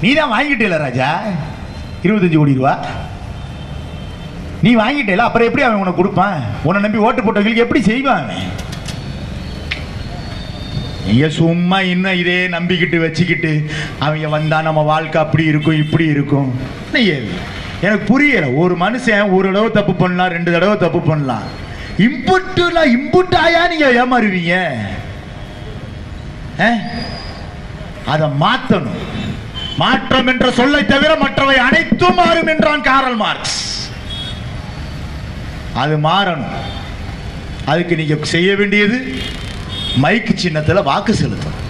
நீ தான் வாங்கிட்டே ராஜா, 25 கோடி ரூபா நீ வாங்கிட்டேல, அப்புறம் எப்படி அவன் உனக்கு கொடுப்பான்? உன்னை நம்பி ஓட்டு போட்டவங்களுக்கு எப்படி செய்வான் அவன்? நீங்க சும்மா இன்னும் இதே நம்பிக்கிட்டு வச்சுக்கிட்டு அவங்க வந்தா நம்ம வாழ்க்கை அப்படி இருக்கும் இப்படி இருக்கும். எனக்கு புரியல. ஒரு மனுஷன் ஒரு தடவை தப்பு பண்ணலாம், 2 தடவை தப்பு பண்ணலாம். இம்புட் ஆயா நீங்க ஏமாறுவீங்க? அதை மாற்றணும். மாற்றம் என்ற சொல்லை தவிர மற்றவை அனைத்தும் மாறும் என்றான் காரல் மார்க்ஸ். அது மாறணும். அதுக்கு நீங்க செய்ய வேண்டியது மைக்கு சின்னத்தில் வாக்கு செலுத்தணும்.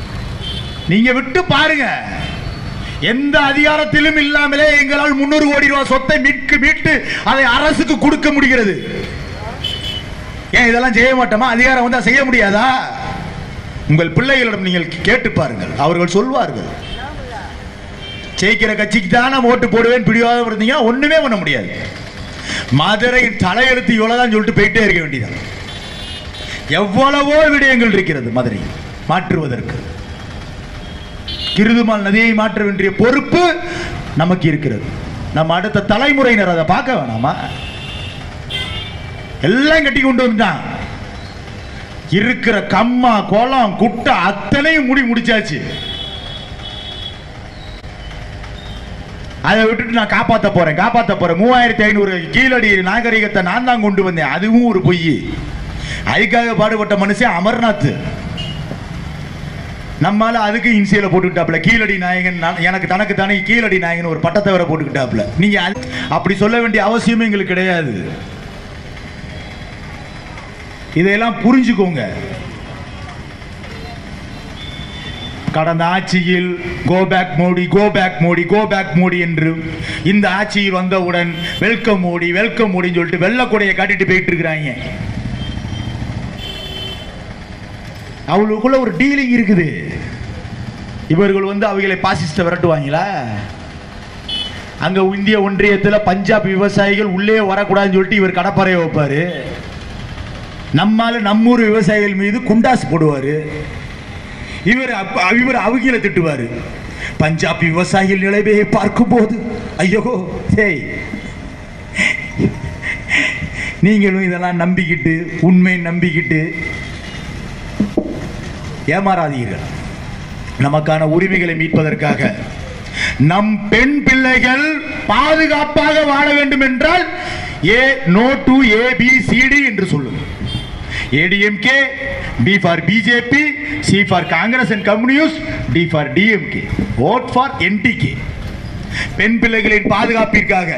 நீங்க விட்டு பாருங்க. எந்த அதிகாரத்திலும் இல்லாமலே எங்களால் 300 கோடி ரூபாய் சொத்தை மீட்டு அதை அரசுக்கு கொடுக்க முடிகிறது. ஏன் இதெல்லாம் செய்ய மாட்டோமா? அதிகாரம் வந்தா செய்ய முடியாதா? உங்கள் பிள்ளைகளிடம் நீங்கள் கேட்டு பாருங்கள், அவர்கள் சொல்வார்கள். ஜெயிக்கிற கட்சிக்கு தான் நான் ஓட்டு போடுவேன் பிடிவாதம் இருந்தீங்க, ஒண்ணுமே பண்ண முடியாது. மதுரையின் தலையெழுத்து இவ்வளவுதான் சொல்லிட்டு போயிட்டே இருக்க வேண்டியது. எவ்வளவோ விடயங்கள் இருக்கிறது மதுரை மாற்றுவதற்கு. கிருதுமால் நதியை மாற்ற வேண்டிய பொறுப்பு நமக்கு இருக்கிறது. நம்ம அடுத்த தலைமுறையினர் அதை பார்க்க வேணாமா? எல்லாம் கட்டி கொண்டு வந்துட்டான். இருக்கிற கம்மா கோலம் குட்டை அத்தனையும் முடிச்சாச்சு. அதை விட்டுட்டு நான் காப்பாற்ற போறேன் 3500 கீழடி நாகரிகத்தை நான் தான் கொண்டு வந்தேன். அதுவும் ஒரு பொய். அதுக்காக பாடுபட்ட மனுஷன் அமர்நாத். நம்மால அதுக்கு இன்சியல போட்டுக்கிட்டாப்ல கீழடி நாயகன். எனக்கு தனக்கு தானே கீழடி நாயகன் ஒரு பட்டத்தை வர போட்டுக்கிட்டாப்ல. நீங்க அப்படி சொல்ல வேண்டிய அவசியமே எங்களுக்கு கிடையாது. இதையெல்லாம் புரிஞ்சுக்கோங்க. கடந்த ஆட்சியில் go back Modi go back Modi go back Modi என்று இந்த ஆட்சியில் வந்தவுடன் வெல்கம் மோடி வெல்கம் மோடின்னு சொல்லிட்டு வெள்ளக்கொடையை காட்டிட்டு போயிட்டு இருக்கிறாங்க. அவங்களுக்குள்ள ஒரு டீலிங் இருக்குது. இவர்கள் வந்து அவங்களை பாசிஸ்ட விரட்டுவாங்களா? அங்க இந்திய ஒன்றியத்தில் பஞ்சாப் விவசாயிகள் உள்ளே வரக்கூடாதுன்னு சொல்லிட்டு இவர் கடப்பாறையை வைப்பாரு. நம்மால நம்மூர் விவசாயிகள் மீது குண்டாஸ் போடுவாரு. இவர் அவங்கள திட்டுவாரு. பஞ்சாப் விவசாயிகள் நிலைமையை பார்க்கும் போது ஐயோ சரி, நீங்களும் இதெல்லாம் நம்பிக்கிட்டு உண்மை நம்பிக்கிட்டு ஏமாறாதீர்கள். நமக்கான உரிமைகளை மீட்பதற்காக நம் பெண் பிள்ளைகள் பாதுகாப்பாக வாழ வேண்டும் என்றால் ஏ நோ டு ABCD என்று சொல்லுங்கள். ADMK, B for BJP, C for Congress and Communist, D for DMK, vote for NTK. பெண் பிள்ளைகளின் பாதுகாப்பிற்காக,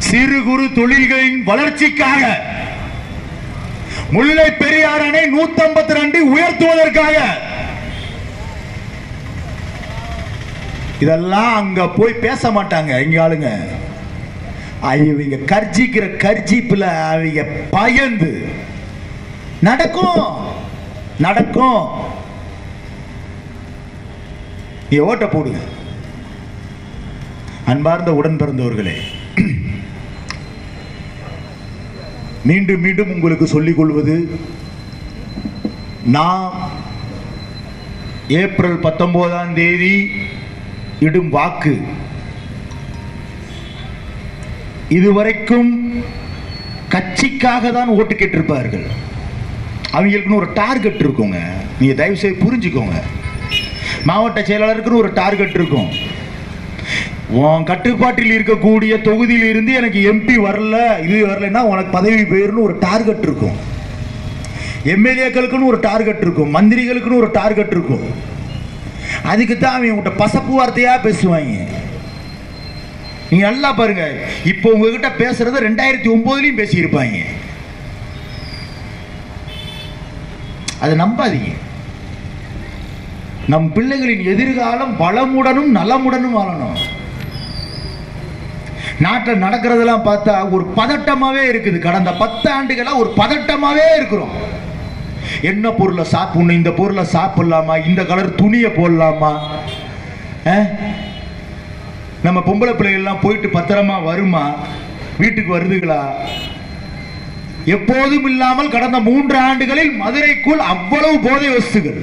சிறு குறு தொழில்களின் வளர்ச்சிக்காக, முல்லை பெரியார் அணை 152 உயர்த்துவதற்காக. இதெல்லாம் அங்க போய் பேச மாட்டாங்க இங்க ஆளுங்க. அவங்க கர்ஜிக்கிற கர்ஜிப்புல அவங்க பயந்து நடக்கும். நீ ஓட்ட போடுங்க. அன்பார்ந்த உடன் பிறந்தவர்களே, மீண்டும் மீண்டும் உங்களுக்கு சொல்லிக் கொள்வது, நாம் ஏப்ரல் 19ஆம் தேதி இடும் வாக்கு இதுவரைக்கும் கட்சிக்காக தான் ஓட்டு கேட்டிருப்பார்கள். அவங்களுக்குன்னு ஒரு டார்கெட் இருக்குங்க. நீங்க தயவு செய்து புரிஞ்சுக்கோங்க. மாவட்ட செயலாளருக்குன்னு ஒரு டார்கெட் இருக்கும். உன் கட்டுப்பாட்டில் இருக்கக்கூடிய தொகுதியில் இருந்து எனக்கு MP வரல, இது வரலன்னா உனக்கு பதவி போயிருன்னு ஒரு டார்கெட் இருக்கும். MLAக்களுக்குன்னு ஒரு டார்கெட் இருக்கும். மந்திரிகளுக்குன்னு ஒரு டார்கெட் இருக்கும். அதுக்கு தான் அவங்க பசப்பு வார்த்தையா பேசுவாங்க. நீங்க நல்லா பாருங்க. இப்போ உங்ககிட்ட பேசுறது 2009லயும் பேசியிருப்பாங்க. அதை நம்பாதீங்க. நம் பிள்ளைகளின் எதிர்காலம் வளமுடனும் நலமுடனும் வாழணும். நாட்டில் நடக்கிறதெல்லாம் பார்த்தா ஒரு பதட்டமாவே இருக்குது. கடந்த 10 ஆண்டுகளா ஒரு பதட்டமாவே இருக்கிறோம். என்ன பொருளை சாப்பிடணும், இந்த பொருளை சாப்பிடலாமா, இந்த கலர் துணியை போடலாமா, நம்ம பொம்பளை பிள்ளைகள்லாம் போயிட்டு பத்திரமா வருமா, வீட்டுக்கு வருதுங்களா? எப்போதும் இல்லாமல் கடந்த 3 ஆண்டுகளில் மதுரைக்குள் அவ்வளவு போதை வஸ்துகள்.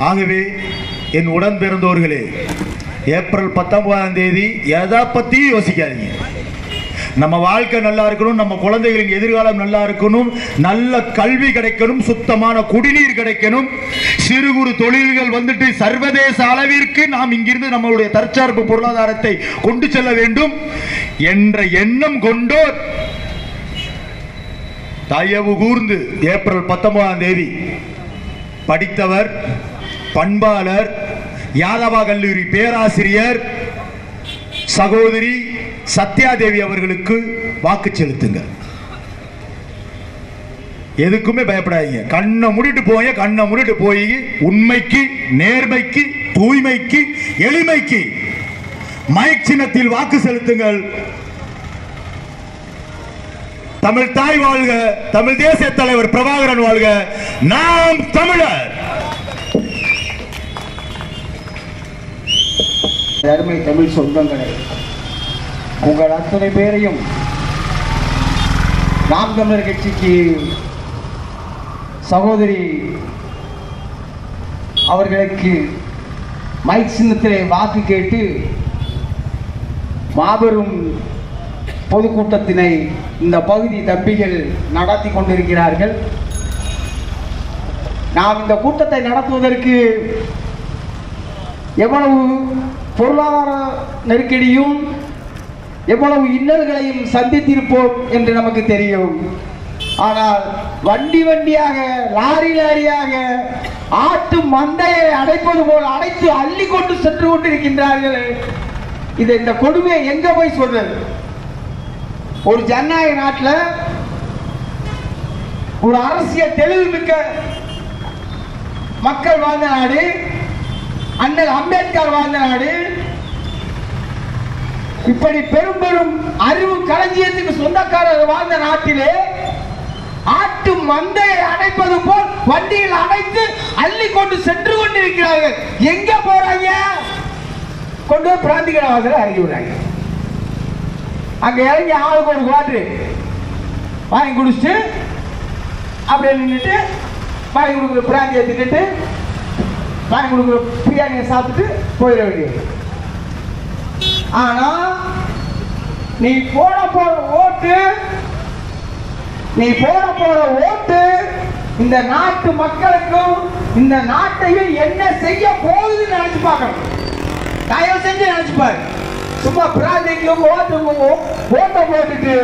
ஆகவே என் உடன் பிறந்தோர்களே, ஏப்ரல் 19ஆம் தேதி எதை பற்றியும் யோசிக்காதீங்க. நம்ம வாழ்க்கை நல்லா இருக்கணும், நம்ம குழந்தைகளின் எதிர்காலம் நல்லா இருக்கணும், நல்ல கல்வி கிடைக்கணும், சுத்தமான குடிநீர் கிடைக்கணும், சிறு குறு தொழில்கள் வந்துட்டு சர்வதேச அளவிற்கு நாம் இங்கிருந்து நம்மளுடைய தற்சார்பு பொருளாதாரத்தை கொண்டு செல்ல வேண்டும் என்ற எண்ணம் கொண்டோர் தயவு கூர்ந்து ஏப்ரல் 19ஆம் தேதி படித்தவர், பண்பாளர், யாதவா கல்லூரி பேராசிரியர் சகோதரி சத்யாதேவி அவர்களுக்கு வாக்கு செலுத்துங்க. எதுக்குமே பயப்படாதீங்க. கண்ணை மூடிட்டு போய், கண்ணை மூடிட்டு போய் உண்மைக்கு, நேர்மைக்கு, தூய்மைக்கு, எளிமைக்கு மைக் சின்னத்தில் வாக்கு செலுத்துங்கள். தமிழ் தாய் வாழ்க, தமிழ் தேசிய தலைவர் பிரபாகரன் வாழ்க, நாம் தமிழர். அருமை தமிழ் சொந்தங்களே, உங்கள் அத்தனை பேரையும் நாம் தமிழர் கட்சிக்கு சகோதரி அவர்களுக்கு மைக் சின்னத்திலே வாக்கு கேட்டு மாபெரும் பொதுக்கூட்டத்தினை இந்த பகுதி தம்பிகள் நடத்தி கொண்டிருக்கிறார்கள். நாம் இந்த கூட்டத்தை நடத்துவதற்கு எவ்வளவு பொருளாதார நெருக்கடியும் எவ்வளவு இன்னல்களையும் சந்தித்திருப்போம் என்று நமக்கு தெரியும். ஆனால் வண்டி வண்டியாக, லாரி லாரியாக ஆட்டு மந்தையை அடைப்பது போல் அடைத்து அள்ளி கொண்டு சென்று கொண்டிருக்கின்றார்கள். இந்த கொடுமையை எங்க போய் சொல்றது? ஒரு ஜனநாயக நாட்டில் ஒரு அரசியல் தெளிவு மிக்க மக்கள் வாழ்ந்த நாடு, அண்ணல் அம்பேத்கர் வாழ்ந்த நாடு, இப்படி பெரும் பெரும் அறிவு களஞ்சியத்துக்கு சொந்தக்காரர் வாழ்ந்த நாட்டிலே ஆட்டு மந்தையை அடைப்பது போல் வண்டியில் அடைத்து அள்ளி கொண்டு சென்று கொண்டிருக்கிறார்கள். எங்க போறாங்க? கொண்டு போய் பிராந்திகவாதில் இறங்கி விடுறாங்க. அங்க இறங்கி ஆளுக்கு ஒரு குவாட்ரு வாங்கி குடிச்சிட்டு அப்படியே நின்றுட்டு வாங்கி கொடுக்குற பிராந்தியை தின்னுட்டு வாங்கி கொடுக்குற பிரியாணியை சாப்பிட்டுட்டு போயிட வேண்டியது. ஆனா நீ போட போற ஓட்டு இந்த நாட்டு மக்களுக்கும் இந்த நாட்டையும் என்ன செய்ய போகுதுன்னு நினைச்சு பார்க்கணும். தயவு செஞ்சு நினைச்சு பாரு. சும்மா பிராந்திக்கு ஓட்ட போட்டுட்டு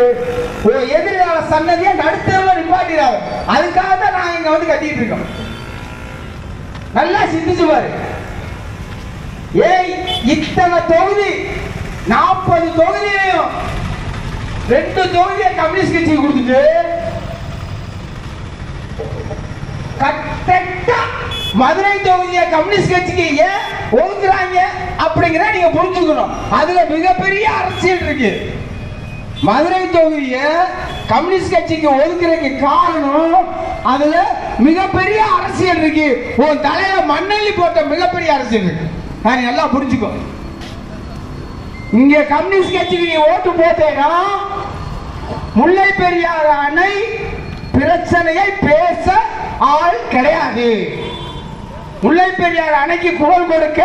எதிரான சன்னதியை நடுத்தரவில் நிப்பாட்டிடாது. அதுக்காக தான் நான் இங்க வந்து கட்டிட்டு இருக்கோம். நல்லா சிந்திச்சு பாரு. ஏய், இத்தனை தொகுதி 40 தொகுதியையும் 2 தொகுதியை கம்யூனிஸ்ட் கட்சிக்கு கொடுத்துட்டு கரெக்டா மதுரை தொகுதியை கம்யூனிஸ்ட் கட்சிக்கு ஏன் ஒதுக்குறாங்க அப்படிங்கிற நீங்க புரிஞ்சுக்கணும். அதுல மிகப்பெரிய அரசியல் இருக்கு. மதுரை தொகுதியை கம்யூனிஸ்ட் கட்சிக்கு ஒதுக்குறதுக்கு காரணம் அதுல மிகப்பெரிய அரசியல் இருக்கு. உன் தலையில மண்ணெல்லி போட்ட மிகப்பெரிய அரசியல் இருக்கு. நான் நல்லா புரிஞ்சுக்கோ. இங்க கம்யூனிஸ்ட் கட்சிக்கு நீ ஓட்டு போட்டேன்னா முல்லை பெரியாறு அணை பிரச்சனையை பேச ஆள் கிடையாது. முல்லை பெரியாறு அணைக்கு குரல் கொடுக்க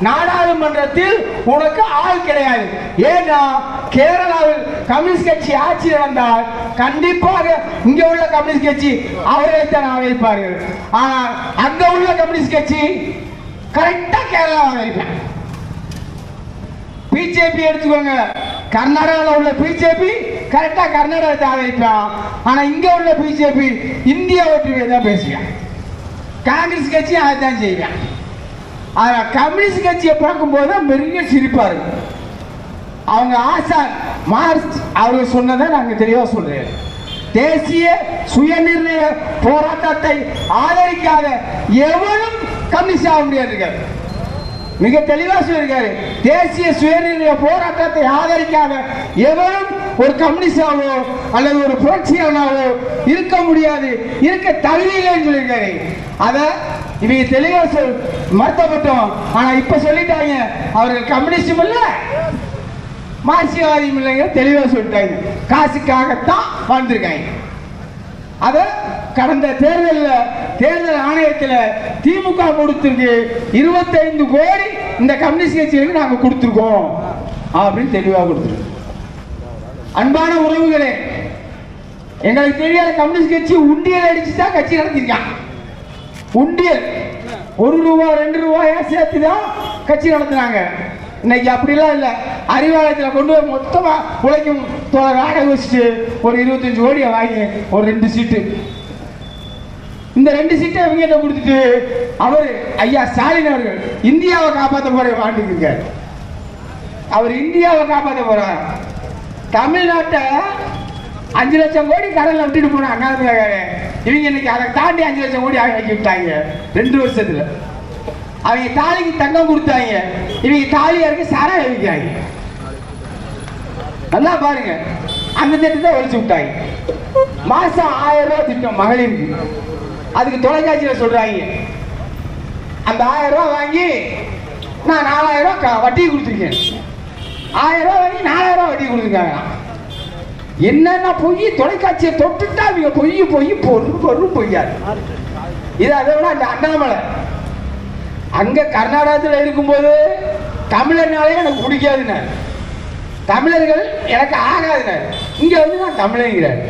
நாடாளுமன்றத்தில் உனக்கு ஆள் கிடையாது. ஏன்னா கேரளாவில் கம்யூனிஸ்ட் கட்சி ஆட்சியில் வந்தால் கண்டிப்பாக இங்க உள்ள கம்யூனிஸ்ட் கட்சி அவரைத்தான் ஆதரிப்பார்கள். ஆனால் அங்க உள்ள கம்யூனிஸ்ட் கட்சி கரெக்டா கேரளா ஆதரிப்பாங்க. பிஜேபி எடுத்துக்கோங்க. கர்நாடகாவில் உள்ள பிஜேபி கரெக்டா கர்நாடகத்தை ஆதரிப்பான். ஆனா இங்க உள்ள பிஜேபி இந்தியா ஒற்றுமையை தான் பேசுவான். காங்கிரஸ் கட்சி அதைத்தான் செய்வான். ஆனா கம்யூனிஸ்ட் கட்சியை பார்க்கும்போது பெரிய சிரிப்பா இருக்கும். அவங்க ஆசான் மார்க்ஸ் அவங்க சொன்னதை நாங்க தெளிவா சொல்றேன். தேசிய சுயநிர்ணய போராட்டத்தை ஆதரிக்காத எவனும் கம்யூனிஸ்ட் ஆக முடியாது. மிக தெளிவா சொல்லியிருக்காரு. தேசிய சுயநிர்ணய போராட்டத்தை ஆதரிக்காத எவரும் ஒரு கம்யூனிஸ்டாவோ அல்லது ஒரு புரட்சியாளனாவோ இருக்க முடியாது, இருக்க தகுதியில்லைன்னு சொல்லியிருக்காரு. அத இவங்க தெளிவா மறுத்தப்பட்டோம். ஆனா இப்ப சொல்லிட்டாங்க அவர்கள் கம்யூனிஸ்டும் இல்ல மார்க்சியவாதியும் இல்லைங்க. தெளிவா சொல்லிட்டாங்க. காசுக்காகத்தான் வாழ்ந்திருக்காங்க. அத கடந்த தேர்தல் ஆணையத்தில் திமுக கொடுத்திருக்கு 25 கோடி இந்த கம்யூனிஸ்ட் கட்சிகளுக்கு நாங்க கொடுத்திருக்கோம் அப்படின்னு தெளிவாக கொடுத்துருக்கு. அன்பான உறவுகளே, எங்களுக்கு தெரியாத கம்யூனிஸ்ட் கட்சி உண்டியல் அடிச்சு தான் கட்சி நடத்திருக்கான். உண்டியல் 1 ரூபா 2 ரூபாயா சேர்த்துதான் கட்சி நடத்தினாங்க. இன்னைக்கு அப்படிலாம் இல்லை. அறிவாலயத்தில் கொண்டு போய் மொத்தமா உழைக்கும் வாடகை வச்சுட்டு ஒரு 25 கோடியை வாங்கி ஒரு 2 சீட்டு, இந்த 2 சீட்டை இவங்க கொடுத்துட்டு அவர் ஐயா ஸ்டாலின் அவர்கள் இந்தியாவை காப்பாற்ற போற வாண்டிருக்க. அவர் இந்தியாவை காப்பாற்ற போறார். தமிழ்நாட்டை 5 லட்சம் கோடி கடல்ல விட்டுட்டு போன அண்ணாதிமுக இவங்க இன்னைக்கு அதை தாண்டி 5 லட்சம் கோடி ஆக்கி விட்டாங்க 2 வருஷத்துல. அவங்க தாலிக்கு தங்கம் கொடுத்தாங்க, இவங்க தாலியாருக்கு சாராயம் வைக்கிறாங்க. நல்லா பாருங்க, அந்த திட்டத்தை ஒழிச்சு விட்டாங்க. மாசம் 1000 ரூபாய் திட்டம் மகளிருக்கு, அதுக்கு தொலைக்காட்சியில் சொல்றாங்க அந்த 1000 ரூபாய் வாங்கி நான் 4000 ரூபாய் வட்டி கொடுத்துருக்கேன். 1000 ரூபாய் வாங்கி 4000 ரூபாய் வட்டி கொடுத்துருக்காங்க. என்னன்னா பொய், தொலைக்காட்சியை தொட்டுட்டா இவங்க பொய் பொருள் பொய்யாது. இது அதை விட அந்த அண்ணாமலை அங்க கர்நாடகத்தில் இருக்கும்போது தமிழர்னாலே எனக்கு பிடிக்காதுன்னு, தமிழர்கள் எனக்கு ஆகாதுன்னு, இங்க வந்து நான் தமிழங்கிறார்.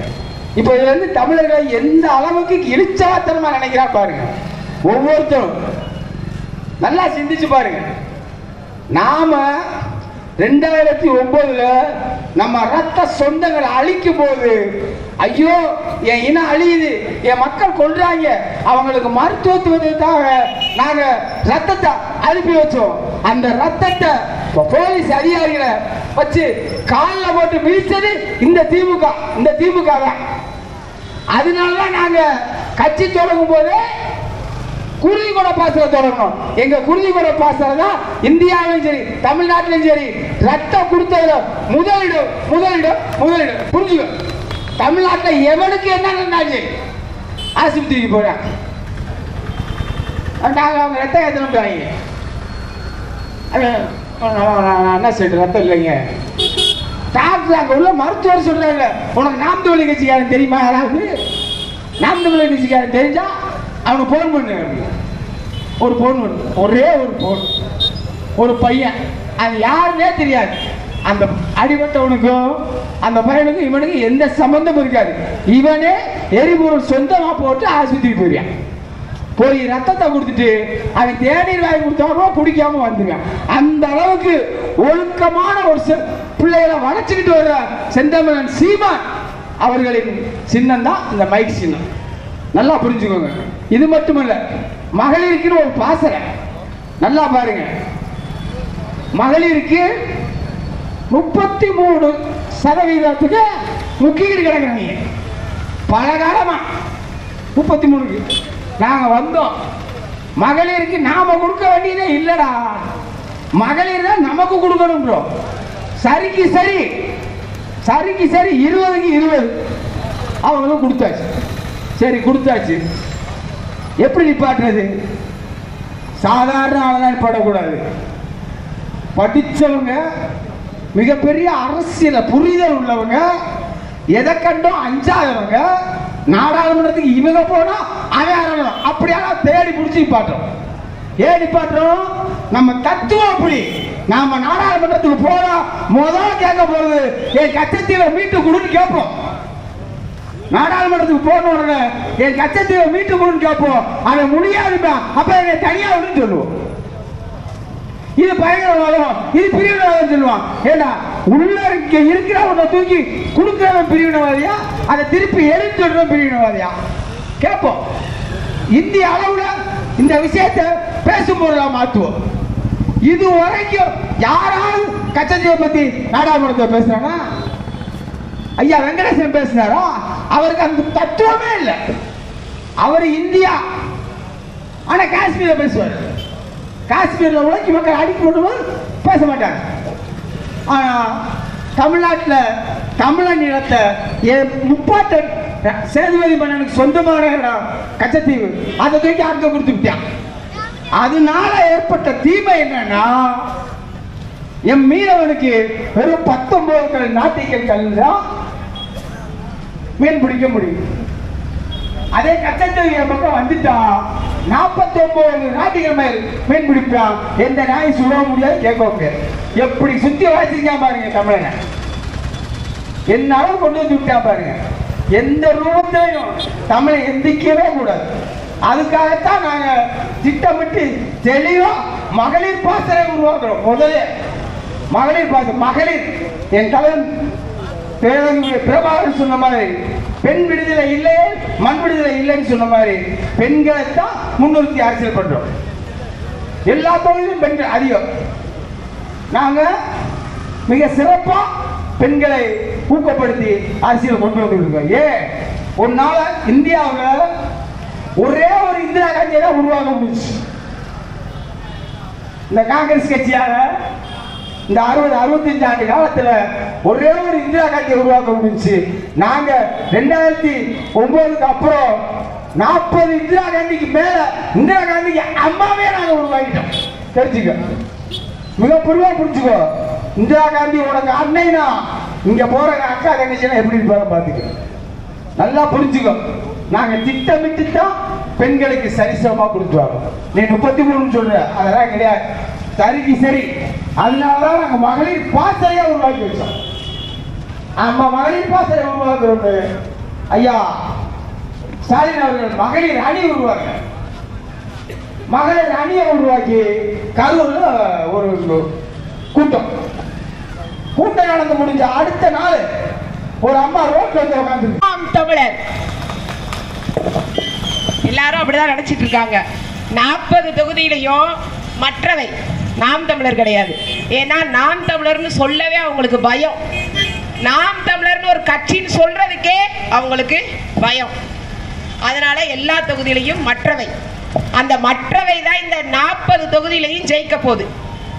இப்போ இதுல இருந்து தமிழர்களை எந்த அளவுக்கு இழிச்சவாத்தனமா நினைக்கிறா பாருங்க. ஒவ்வொருத்தரும் நல்லா சிந்திச்சு பாருங்க. நாம 2009 நம்ம ரத்த சொந்தங்களை அழிக்கும் போது ஐயோ என் இனம் அழியுது, என் மக்கள் கொல்றாங்க, அவங்களுக்கு மருத்துவத்துவத்துக்காக நாங்க ரத்தத்தை அனுப்பி வச்சோம். அந்த ரத்தத்தை போலீஸ் அதிகாரிகளை வச்சு காலில் போட்டு மிதிச்சது இந்த திமுக தான். அதனாலதான் நாங்க கட்சி தொடங்கும் போது குருதிகொட பாசனம் தொடங்கணும். எங்க குருதிகொட பாசனம் தான் இந்தியாவிலும் சரி தமிழ்நாட்டிலும் சரி ரத்தம் கொடுத்ததுல முதலிடம் புரிஞ்சுக்க. தமிழ்நாட்டில் எவனுக்கு என்ன நடந்தாச்சு ஆஸ்பத்திரிக்கு போறாங்க, அவங்க ரத்தம் ஏற்றணும். என்ன சொல்ற ரத்தம் இல்லைங்க, டாக்டர் அங்க உள்ள மருத்துவர் சொல்றாங்க உனக்கு நாம் தமிழ் கட்சிக்காரன் தெரியுமா? யாராவது நாம் தமிழ் கட்சிக்காரன் தெரிஞ்சா அவங்க போன் பண்ணு. ஒரு போன் ஒரே ஒரு போன், ஒரு பையன், அது யாருன்னே தெரியாது. அந்த அடிபட்டவனுக்கும் அந்த பையனுக்கும் இவனுக்கு எந்த சம்பந்தமும் இருக்காது. இவனே எரிபொருள் சொந்தமா போட்டு ஆஸ்பத்திரிக்கு போயிருக்கான். போய் ரத்தத்தை கொடுத்துட்டு அவன் தேநீர் வாங்கி கொடுத்தாலும் குடிக்காம வந்துருக்கான். அந்த அளவுக்கு ஒழுக்கமான ஒரு பிள்ளைகளை வளர்ச்சிக்கிட்டு வர்ற செந்தமிழன் சீமான் அவர்களின் சின்னம் தான் இந்த மைக் சின்னம். நல்லா புரிஞ்சுக்கோங்க. இது மட்டுமல்ல, மகளிருக்கு ஒரு பாசறை நல்லா பாருங்க. மகளிருக்கு 33% முக்கியீடு கிடக்குறாங்க. பல காலமா 33க்கு நாங்க வந்தோம். மகளிருக்கு நாம கொடுக்க வேண்டியதே இல்லடா, மகளிர் தான் நமக்கு கொடுக்கணும். சரிக்கு சரி 20க்கு 20 அவங்களும் கொடுத்தாச்சு. சரி கொடுத்தாச்சு, எப்படி நிப்பாட்டுறது? சாதாரண ஆளதான் நிப்பாட்டக்கூடாது. படித்தவங்க, மிகப்பெரிய அரசியல புரிதல் உள்ளவங்க, எதை கண்டும் அஞ்சாதவங்க, நாடாளுமன்றத்துக்கு இவங்க போனா அவன் அப்படியெல்லாம் தேடி பிடிச்சி நிப்பாட்டோம். ஏன் நிப்பாட்டுறோம்? நம்ம தத்துவம் அப்படி. நாம நாடாளுமன்றத்துக்கு போனா முதல்ல கேட்க போறது என் கச்சத்தீவை மீட்டு கொடுன்னு கேட்போம். நாடாளுமன்றத்துக்கு போன உடனே என் கச்சத்தீவை மீட்டு கொடுன்னு கேட்போம். அவன் முடியாதுப்பா, அப்ப என்னை தனியா விடுன்னு சொல்லுவோம். இது பயங்கரவாதம், இது பிரிவினவாதம் சொல்லுவான். ஏன்னா உள்ள இருக்கிறவனை தூக்கி கொடுக்கிறவன் பிரிவினவாதியா, அதை திருப்பி எழுத்து பிரிவினவாதியா கேட்போம். இந்திய அளவுல இந்த விஷயத்தை பேசும்போது மாற்றுவோம். இது வரைக்கும் யாராவது கச்சத்தீவை பத்தி நாடாளுமன்றத்தை பேசுறானா? ஐயா வெங்கடேசன் பேசினாரா? அவருக்கு அந்த தத்துவமே இல்லை. அவர் இந்தியா, ஆனா காஷ்மீரை பேசுவார். காஷ்மீர்ல உழைச்சி மக்கள் அடிக்கப்பட்டு பேச மாட்டாங்க. ஆனா தமிழ்நாட்டில் தமிழன் நிலத்தை முப்பாட்டன் சேதுபதி மன்னனுக்கு சொந்தமான இடம் கச்சத்தீவு, அதை தூக்கி அங்க கொடுத்து விட்டான். அதனால ஏற்பட்ட தீமை என்னன்னா, என் மீனவனுக்கு வெறும் 19 நாட்டிகள் கல் தான் மீன் பிடிக்க முடியும். அதே கச்சத்தீவு பக்கம் வந்துட்டா 49 நாட்டுகள் மேல் மீன் பிடிப்பான். எந்த நாய் சுட முடியாது, கேட்க முடியாது. எப்படி சுத்தி வாசிக்கா பாருங்க தமிழனை, என்ன அளவு கொண்டு வந்து விட்டா பாருங்க. எந்த ரூபத்திலையும் தமிழை எந்திக்கவே கூடாது. அதுக்காகத்தான் நாங்க திட்டமிட்டு தெளிவா மகளிர் பாசறை உருவாக்குறோம். முதலே மகளிர் பாசறை. மகளிர் என் தலைவன் பிரபாகரன் சொன்ன மாதிரி பெண் விடுதலை இல்லை, மண் விடுதலை இல்லைன்னு சொன்ன மாதிரி பெண்களை தான் முன்னிறுத்தி அரசியல் பண்றோம். எல்லா தொழிலும் பெண்கள் அதிகம். நாங்க மிக சிறப்பா பெண்களை ஊக்கப்படுத்தி அரசியல் கொண்டு வந்துருக்கோம். ஒரு நாள் இந்தியாவில் ஒரே ஒரு இந்திரா காந்தியை தான் உருவாக்க முடிச்சு. இந்த காங்கிரஸ் கட்சியாக இந்த 60-65 ஆண்டு காலத்துல ஒரே ஒரு இந்திரா காந்தியை உருவாக்க முடிஞ்சு. நாங்க 2009க்கு அப்புறம் 40 இந்திரா காந்திக்கு மேல இந்திரா காந்திக்கு அம்மாவே நாங்க உருவாக்கிட்டோம். தெரிஞ்சுக்க, மிக பொதுவா புரிஞ்சுக்கோ. இந்திரா காந்தி உனக்கு அன்னைனா இங்க போற அக்கா தங்கச்சினா எப்படி இருப்பாங்க பாத்துக்க. நல்லா புரிஞ்சுக்கோ. நாங்க திட்டமிட்டு தான் பெண்களுக்கு சரிசமமா கொடுத்துருவாங்க. நீ 33 சொல்ற, அதெல்லாம் கிடையாது. சரிக்கு சரி. அதனாலதான் நாங்க மகளிர் பாசறையா உருவாக்கி வச்சோம். ஆமா, மகளிர் பாசறை உருவாக்குறோம். ஐயா ஸ்டாலின் அவர்கள் மகளிர் அணி உருவாக்க, மகளிர் அணியை உருவாக்கி கரூர்ல ஒரு கூட்டம் நடந்து முடிஞ்ச அடுத்த நாள் ஒரு அம்மா ரோட்ல வந்து உட்கார்ந்து தமிழர் எல்லாரும் அப்படிதான் நினைச்சிட்டு இருக்காங்க. 40 தொகுதியிலையும் மற்றவை நாம் தமிழர் கிடையாது. ஏன்னா நாம் தமிழர்னு சொல்லவே அவங்களுக்கு பயம். நாம் தமிழர்னு ஒரு கட்சின்னு சொல்றதுக்கே அவங்களுக்கு பயம். அதனால எல்லா தொகுதியிலையும் மற்றவை. அந்த மற்றவை தான் இந்த 40 தொகுதியிலையும் ஜெயிக்க போகுது.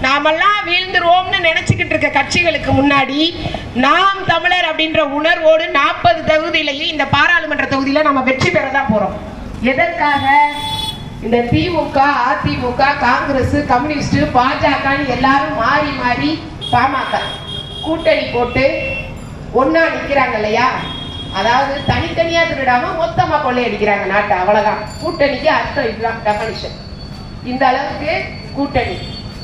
நாமெல்லாம் வீழ்ந்துருவோம்னு நினைச்சுக்கிட்டு இருக்க கட்சிகளுக்கு முன்னாடி நாம் தமிழர் அப்படின்ற உணர்வோடு 40 தொகுதியிலையும் இந்த பாராளுமன்ற தொகுதியில நம்ம வெற்றி பெறதான் போறோம். எதற்காக? இந்த திமுக, அதிமுக, காங்கிரஸ், கம்யூனிஸ்ட், பாஜக எல்லாரும் மாறி மாறி பாமக கூட்டணி போட்டு ஒன்னா நிக்கிறாங்க இல்லையா? அதாவது தனித்தனியா திருடாம மொத்தமா கொள்ளையடிக்கிறாங்க நாட்டை. அவ்வளவுதான் கூட்டணிக்கு அர்த்தம். இதுதான் டெஃபனிஷன். இந்த அளவுக்கு கூட்டணி.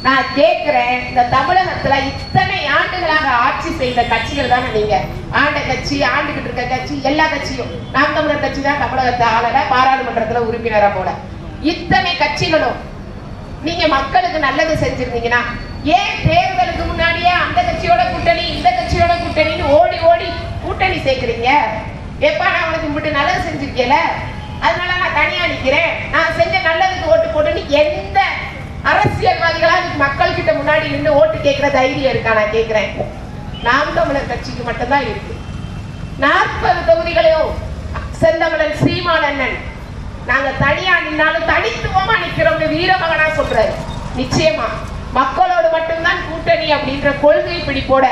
நான் கேட்கிறேன், இந்த தமிழகத்துல இத்தனை ஆண்டுகளாக ஆட்சி செய்த கட்சிகள் தானே நீங்க? ஆண்ட கட்சி, ஆண்டுகிட்டு இருக்க கட்சி, எல்லா கட்சியும் நாம் தமிழர் கட்சி தான் தமிழகத்தை ஆளல, பாராளுமன்றத்துல உறுப்பினரா போல. இத்தனை கட்சிகளும் நீங்க மக்களுக்கு நல்லது செஞ்சிருந்தீங்கன்னா ஏன் தேர்தலுக்கு முன்னாடியே அந்த கட்சியோட கூட்டணி, இந்த கட்சியோட கூட்டணின்னு ஓடி ஓடி கூட்டணி சேர்க்கிறீங்க? எப்ப நான் உனக்கு இப்படி நல்லது செஞ்சிருக்கேல, அதனால நான் தனியா நிக்கிறேன், நான் செஞ்ச நல்லதுக்கு ஓட்டு போட்டுன்னு எந்த அரசியல்வாதிகளா மக்கள் கிட்ட முன்னாடி இருந்து ஓட்டு கேட்கிற தைரியம் இருக்கா? நான் கேட்கிறேன். நாம் தமிழர் கட்சிக்கு மட்டும்தான் இருக்கு. 40 தொகுதிகளையும் செந்தமிழன் சீமான் அண்ணன் நாங்க தனியா நின்னாலும் தனித்துவமா நிக்கிறோம்னு வீரமகனா சொல்றாரு. நிச்சயமா மக்களோடு மட்டும்தான் கூட்டணி அப்படின்ற கொள்கை பிடிப்போட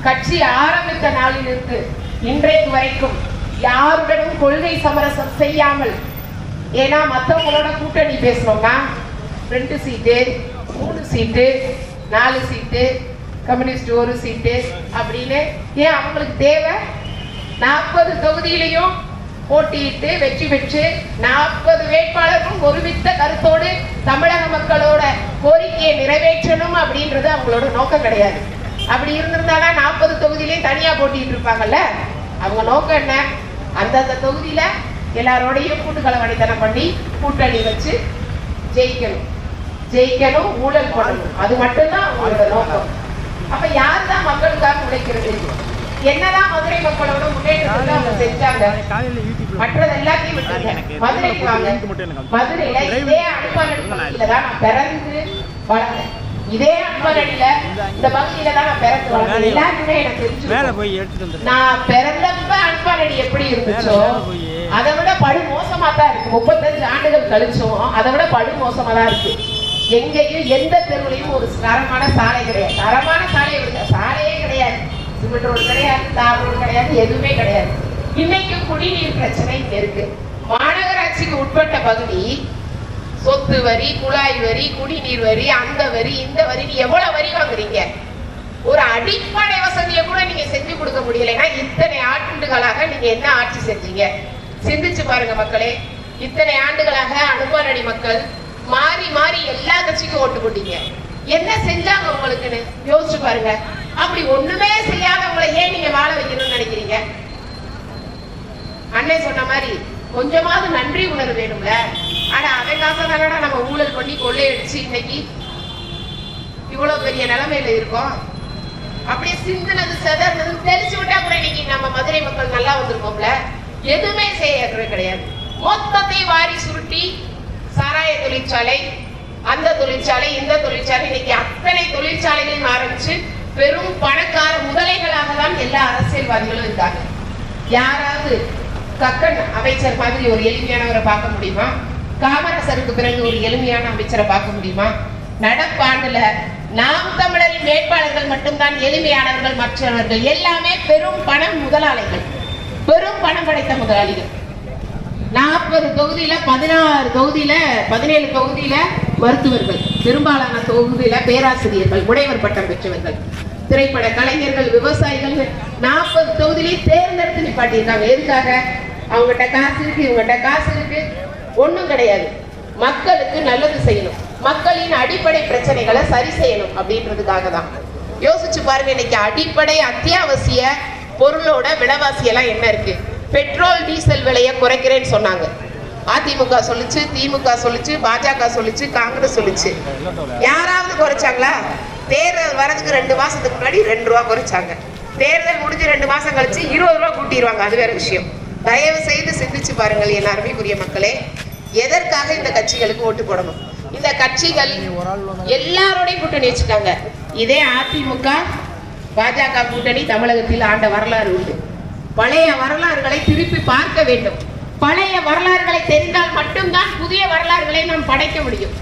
கட்சி ஆரம்பித்த நாளில் இருந்து இன்றைக்கு வரைக்கும் யாருடனும் கொள்கை சமரசம் செய்யாமல், ஏன்னா மற்றவங்களோட கூட்டணி பேசணும்னா 2 சீட்டு, 3 சீட்டு, 4 சீட்டு, கம்யூனிஸ்ட் 1 சீட்டு அப்படின்னு ஏன் அவங்களுக்கு தேவை? 40 தொகுதியிலையும் போட்டியிட்டு வெற்றி பெற்று 40 வேட்பாளர்களும் ஒருமித்த கருத்தோடு தமிழக மக்களோட கோரிக்கையை நிறைவேற்றணும் அப்படின்றது அவங்களோட நோக்கம் கிடையாது. அப்படி இருந்திருந்தாதான் 40 தொகுதியிலையும் தனியா போட்டிட்டு இருப்பாங்கல்ல. அவங்க நோக்கம் என்ன? அந்தந்த தொகுதியில எல்லாரோடையும் கூட்டுக்கலவடித்தனம் பண்ணி கூட்டணி வச்சு ஜெயிக்கணும், ஊழல் பண்ணணும். அது மட்டும்தான் அவங்களோட நோக்கம். அப்ப யார் தான் மக்களுக்காக உழைக்கிறது? என்னதான் மதுரை மக்களோட முன்னேற்றத்தை அவங்க செஞ்சாங்க? மற்றது எல்லாத்தையும் விட்டுருங்க. மதுரைக்கு வாங்க. மதுரையில இதே அனுப்பானடியில தான் நான் பிறந்து வளர்ந்தேன். இதே அனுப்பானடியில இந்த பகுதியில தான் நான் பிறந்து வளர்ந்தேன். எல்லாருமே எனக்கு தெரிஞ்சு நான் பிறந்தப்ப அனுப்பானடி எப்படி இருந்துச்சோ அதை விட படு மோசமா தான் இருக்கு. 35 ஆண்டுகள் கழிச்சும் அதை விட படு மோசமா தான் இருக்கு. எங்கேயும் எந்த தெருவுலையும் ஒரு தரமான சாலை கிடையாது. தரமான சாலையே கிடையாது. சிமெண்ட் ரோடு கிடையாது, தார் ரோடு கிடையாது, எதுவுமே கிடையாது. இன்னைக்கும் குடிநீர் பிரச்சனை இங்க இருக்கு. மாநகராட்சிக்கு உட்பட்ட பகுதி சொத்து வரி, குழாய் வரி, குடிநீர் வரி, அந்த வரி, இந்த வரி, எவ்வளவு வரி வாங்குறீங்க? ஒரு அடிப்படை வசதியை கூட நீங்க செஞ்சு கொடுக்க முடியலைன்னா இத்தனை ஆண்டுகளாக நீங்க என்ன ஆட்சி செஞ்சீங்க? சிந்திச்சு பாருங்க மக்களே. இத்தனை ஆண்டுகளாக அனுப்பானடி மக்கள் மாறி மாறி எல்லா கட்சிக்கும் ஓட்டு போட்டீங்க. என்ன செஞ்சாங்க உங்களுக்குன்னு யோசிச்சு பாருங்க. அப்படி ஒண்ணுமே செய்யாதவங்களை ஏன் நீங்க வாழ வைக்கணும்னு நினைக்கிறீங்க? அண்ணே சொன்ன மாதிரி கொஞ்சமாவது நன்றி உணர்வு வேணும்ல. ஆனா அதை காசதானடா நம்ம ஊழல் பண்ணி கொள்ளையடிச்சு இன்னைக்கு இவ்வளவு பெரிய நிலைமையில இருக்கோம். அப்படியே சிந்தனது செதறது தெளிச்சு விட்டா கூட இன்னைக்கு நம்ம மதுரை மக்கள் நல்லா வந்திருக்கோம்ல. எதுவுமே செய்ய கிடையாது. மொத்தத்தை வாரி சுருட்டி சாராய தொழிற்சாலை, அந்த தொழிற்சாலை, இந்த தொழிற்சாலை, இன்னைக்கு அத்தனை தொழிற்சாலைகளையும் ஆரம்பிச்சு பெரும் பணக்கார முதலைகளாக தான் எல்லா அரசியல்வாதிகளும் இருக்காங்க. யாராவது கக்கன் அமைச்சர் மாதிரி ஒரு எளிமையானவரை பார்க்க முடியுமா? காமராசருக்கு பிறகு ஒரு எளிமையான அமைச்சரை பார்க்க முடியுமா? நடப்பாண்டுல நாம் தமிழரின் வேட்பாளர்கள் மட்டும்தான் எளிமையானவர்கள். மற்றவர்கள் எல்லாமே பெரும் பண முதலாளிகள், பெரும் பணம் படைத்த முதலாளிகள். 40 தொகுதியில 16 தொகுதியில 17 தொகுதியில மருத்துவர்கள், பெரும்பாலான தொகுதியில பேராசிரியர்கள், முனைவர் பட்டம் பெற்றவர்கள், திரைப்பட கலைஞர்கள், விவசாயிகள் 40 தொகுதியிலே தேர்ந்தெடுத்து நிப்பாட்டியிருக்காங்க. எதுக்காக? அவங்ககிட்ட காசு இருக்கு, இவங்ககிட்ட காசு இருக்கு, ஒண்ணும் கிடையாது. மக்களுக்கு நல்லது செய்யணும், மக்களின் அடிப்படை பிரச்சனைகளை சரி செய்யணும் அப்படின்றதுக்காக தான். யோசிச்சு பாருங்க, இன்னைக்கு அடிப்படை அத்தியாவசிய பொருளோட விலைவாசி எல்லாம் என்ன இருக்கு? பெட்ரோல் டீசல் விலையை குறைக்கிறேன்னு சொன்னாங்க. அதிமுக சொல்லிச்சு, திமுக சொல்லிச்சு, பாஜக சொல்லிச்சு, காங்கிரஸ் சொல்லிச்சு. யாராவது குறைச்சாங்களா? தேர்தல் வரதுக்கு 2 மாசத்துக்கு முன்னாடி 2 ரூபா குறைச்சாங்க. தேர்தல் முடிஞ்சு 2 மாசம் கழிச்சு 20 ரூபா கூட்டிடுவாங்க. அது வேற விஷயம். தயவு செய்து சிந்திச்சு பாருங்கள் என் அருமைக்குரிய மக்களே. எதற்காக இந்த கட்சிகளுக்கு ஓட்டு போடணும்? இந்த கட்சிகள் எல்லாரோடையும் கூட்டணி வச்சுட்டாங்க. இதே அதிமுக பாஜக கூட்டணி தமிழகத்தில் ஆண்ட வரலாறு உண்டு. பழைய வரலாறுகளை திருப்பி பார்க்க வேண்டும். பழைய வரலாறுகளை தெரிந்தால் மட்டும்தான் புதிய வரலாறுகளை நாம் படைக்க முடியும்.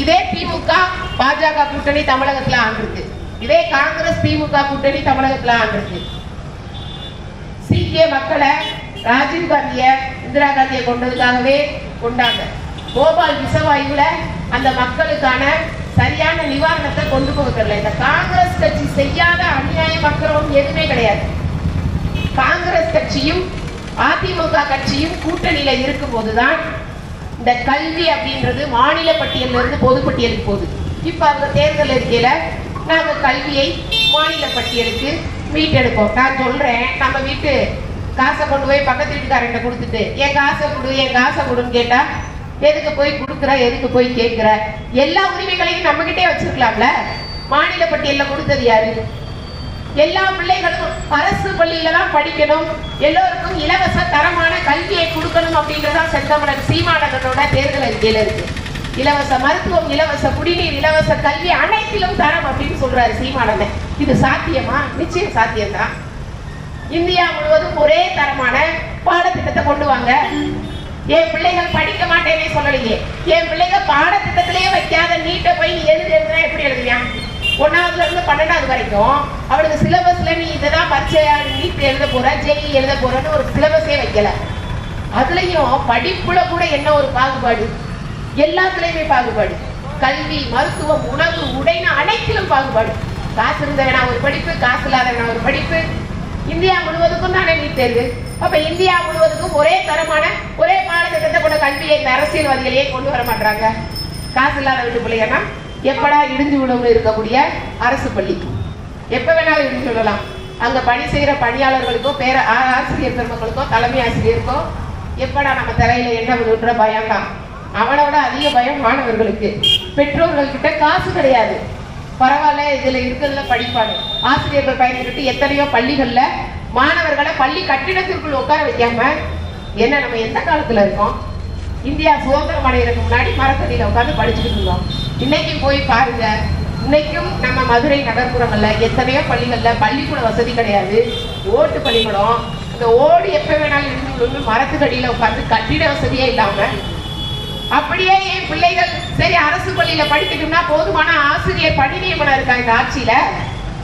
இதே திமுக பாஜக கூட்டணி தமிழகத்துல ஆண்டிருக்கு. இதே காங்கிரஸ் திமுக கூட்டணி தமிழகத்துல ஆண்டிருக்கு. சீக்கிய மக்களை ராஜீவ் காந்திய இந்திரா காந்தியை கொண்டதுக்காகவே கொண்டாங்க. போபால் விஷவாயுல அந்த மக்களுக்கான சரியான நிவாரணத்தை கொண்டு போக தெரியல. இந்த காங்கிரஸ் கட்சி செய்யாத அநியாயம் அக்கிரமம் எதுவுமே கிடையாது. காங்கிரஸ் கட்சியும் அதிமுக கட்சியும் கூட்டணியில இருக்கும் போதுதான் இந்த கல்வி அப்படின்றது மாநில பட்டியலில் இருந்து பொதுப்பட்டியலுக்கு போகுது. இப்ப அவங்க தேர்தல் அறிக்கையில நாங்க கல்வியை மாநில பட்டியலுக்கு மீட்டெடுப்போம். நான் சொல்றேன், நம்ம வீட்டு காசை கொண்டு போய் பக்கத்து வீட்டுக்காரங்க கொடுத்துட்டு என் காசை கொடு, என் காசை கொடுன்னு கேட்டா எதுக்கு போய் கொடுக்குற, எதுக்கு போய் கேட்கிற? எல்லா உரிமைகளையும் நம்ம கிட்டே வச்சிருக்கலாம்ல. மாநில பட்டியல்ல கொடுத்தது யாரு? எல்லா பிள்ளைகளும் அரசு பள்ளியில தான் படிக்கணும், எல்லோருக்கும் இலவச தரமான கல்வியை கொடுக்கணும் அப்படின்றதா செந்தமிழன் சீமானவனோட தேர்தல் அறிக்கையில இருக்கு. இலவச மருத்துவம், இலவச குடிநீர், இலவச கல்வி அனைத்திலும் தரம் அப்படின்னு சொல்றாரு சீமானவன். இது சாத்தியமா? நிச்சயம் சாத்தியம்தான். இந்தியா முழுவதும் ஒரே தரமான பாடத்திட்டத்தை கொண்டு வாங்க. என் பிள்ளைகள் படிக்க மாட்டேனே சொல்லலையே. என் பிள்ளைகள் பாடத்திட்டத்திலேயே வைக்காத நீட்டை போய் எழுதுனா எப்படி எழுதுவியான்? 1ஆவதுல இருந்து 12ஆவது வரைக்கும் அவளுக்கு சிலபஸ்ல நீ இதைதான் பரீட்சையா நீட் எழுத போற, ஜெய் எழுத போறன்னு ஒரு சிலபஸே வைக்கல. அதுலயும் படிப்புல கூட என்ன ஒரு பாகுபாடு? எல்லாத்துலயுமே பாகுபாடு. கல்வி, மருத்துவம், உணவு, உடைன்னு அனைத்திலும் பாகுபாடு. காசு இருந்தவனா ஒரு படிப்பு, காசு இல்லாதவனா ஒரு படிப்பு. இந்தியா முழுவதுக்கும் தானே நீட் தேர்வு. அப்ப இந்தியா முழுவதுக்கும் ஒரே தரமான ஒரே பாடத்திட்டத்தை கொண்ட கல்வியை இந்த அரசியல்வாதிகளையே கொண்டு வர மாட்டாங்க. காசு இல்லாத வீட்டு பிள்ளைங்கன்னா எப்படா இடிஞ்சு விழுந்து இருக்கக்கூடிய அரசு பள்ளி எப்ப வேணாலும் இடிஞ்சு விடலாம். அங்க பணி செய்யற பணியாளர்களுக்கோ ஆசிரியர் பெருமக்களுக்கோ தலைமை ஆசிரியருக்கோ எப்படா நம்ம தலையில என்ன விடுன்ற பயம் தான். அவனோட அதிக பயம் மாணவர்களுக்கு. பெற்றோர்கள் கிட்ட காசு கிடையாது. பரவாயில்ல, இதுல இருக்கிறதுல படிப்பாடு. ஆசிரியர்கள் பயன்படுத்தி எத்தனையோ பள்ளிகள்ல மாணவர்களை பள்ளி கட்டிடத்திற்குள் உட்கார வைக்காம என்ன நம்ம எந்த காலத்துல இருக்கோம்? இந்தியா சுதந்திரம் அடைகிறதுக்கு முன்னாடி மரத்தடியில உட்காந்து படிச்சுட்டு இருந்தோம். இன்னைக்கு போய் பாருங்க, இன்னைக்கும் நம்ம மதுரை நகர்ப்புறங்கள்ல எத்தனையோ பள்ளிகள்ல பள்ளிக்கூட வசதி கிடையாது. ஓட்டு பள்ளிக்கூடம், இந்த ஓடு எப்ப வேணாலும் இருந்து விழுந்து மரத்துக்கடியில உட்காந்து கட்டிட வசதியே இல்லாம அப்படியே என் பிள்ளைகள் சரி அரசு பள்ளியில படிக்கணும்னா போதுமான ஆசிரியர் பணி நியமனம் இருக்கா இந்த ஆட்சியில?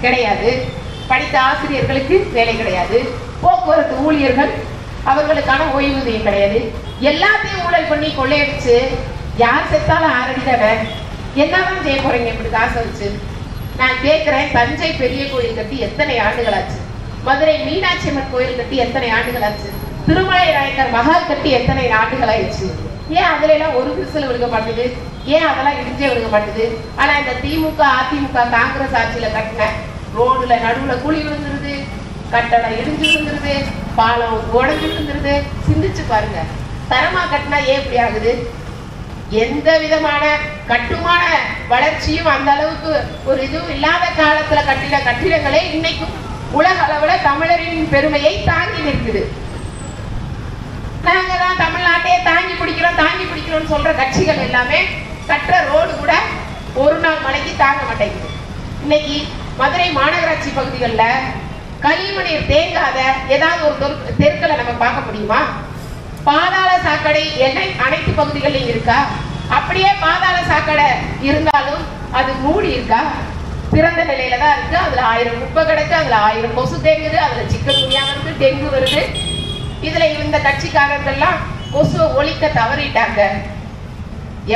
கிடையாது. படித்த ஆசிரியர்களுக்கு வேலை கிடையாது. போக்குவரத்து ஊழியர்கள் அவர்களுக்கான ஓய்வூதியம் கிடையாது. எல்லாத்தையும் ஊழல் பண்ணி கொள்ளையடிச்சு யார் செத்தாலும் ஆரடி தானே. என்னதான் செய்ய போறீங்க இப்படி காசை வச்சு? நான் கேட்கிறேன், தஞ்சை பெரிய கோயில் கட்டி எத்தனை ஆண்டுகள் ஆச்சு? மதுரை மீனாட்சி அம்மன் கோயில் கட்டி எத்தனை ஆண்டுகள் ஆச்சு? திருமலை நாயக்கர் மகால் கட்டி எத்தனை நாட்டுகள் ஆயிடுச்சு? ஏன் அதுல எல்லாம் ஒரு விரிசல் விழுக மாட்டுது? ஏன் அதெல்லாம் இடிஞ்சே விழுக மாட்டுது? ஆனா இந்த திமுக அதிமுக காங்கிரஸ் ஆட்சியில கட்டின ரோடுல நடுவுல குழி விழுந்துருது, கட்டடம் இடிஞ்சு விழுந்துருது, பாலம் உடஞ்சு விழுந்துருது. சிந்திச்சு பாருங்க, தரமா கட்டினா ஏன் இப்படி ஆகுது? எந்த விதமான கட்டுமான வளர்ச்சியும் அந்த அளவுக்கு ஒரு இதுவும் இல்லாத காலத்துல கட்டிட கட்டிடங்களே இன்னைக்கும் உலக அளவுல தமிழரின் பெருமையை தாங்கி நிற்குது. நாங்க தான் தமிழ்நாட்டையே தாங்கி பிடிக்கிறோம்னு சொல்ற கட்சிகள் எல்லாமே கட்டுற ரோடு கூட ஒரு நாள் மழைக்கு தாங்க மாட்டேங்குது. இன்னைக்கு மதுரை மாநகராட்சி பகுதிகளில் கழிவுநீர் தேங்காத ஏதாவது ஒரு தெருக்களை நம்ம பார்க்க முடியுமா? பாதாள சாக்கடை அனைத்து பகுதிகளிலும் இருக்கா? அப்படியே பாதாள சாக்கடை இருந்தாலும் அது மூடி இருக்கா? திறந்த நிலையில தான் இருக்கு. அதுல 1000 குப்பை கிடக்கு, அதுல 1000 கொசு தேங்குது, அதுல சிக்கன் குனியா வருது, டெங்கு வருது. இதுல இந்த கட்சிக்காரர்கள்லாம் கொசுவை ஒழிக்க தவறிட்டாங்க.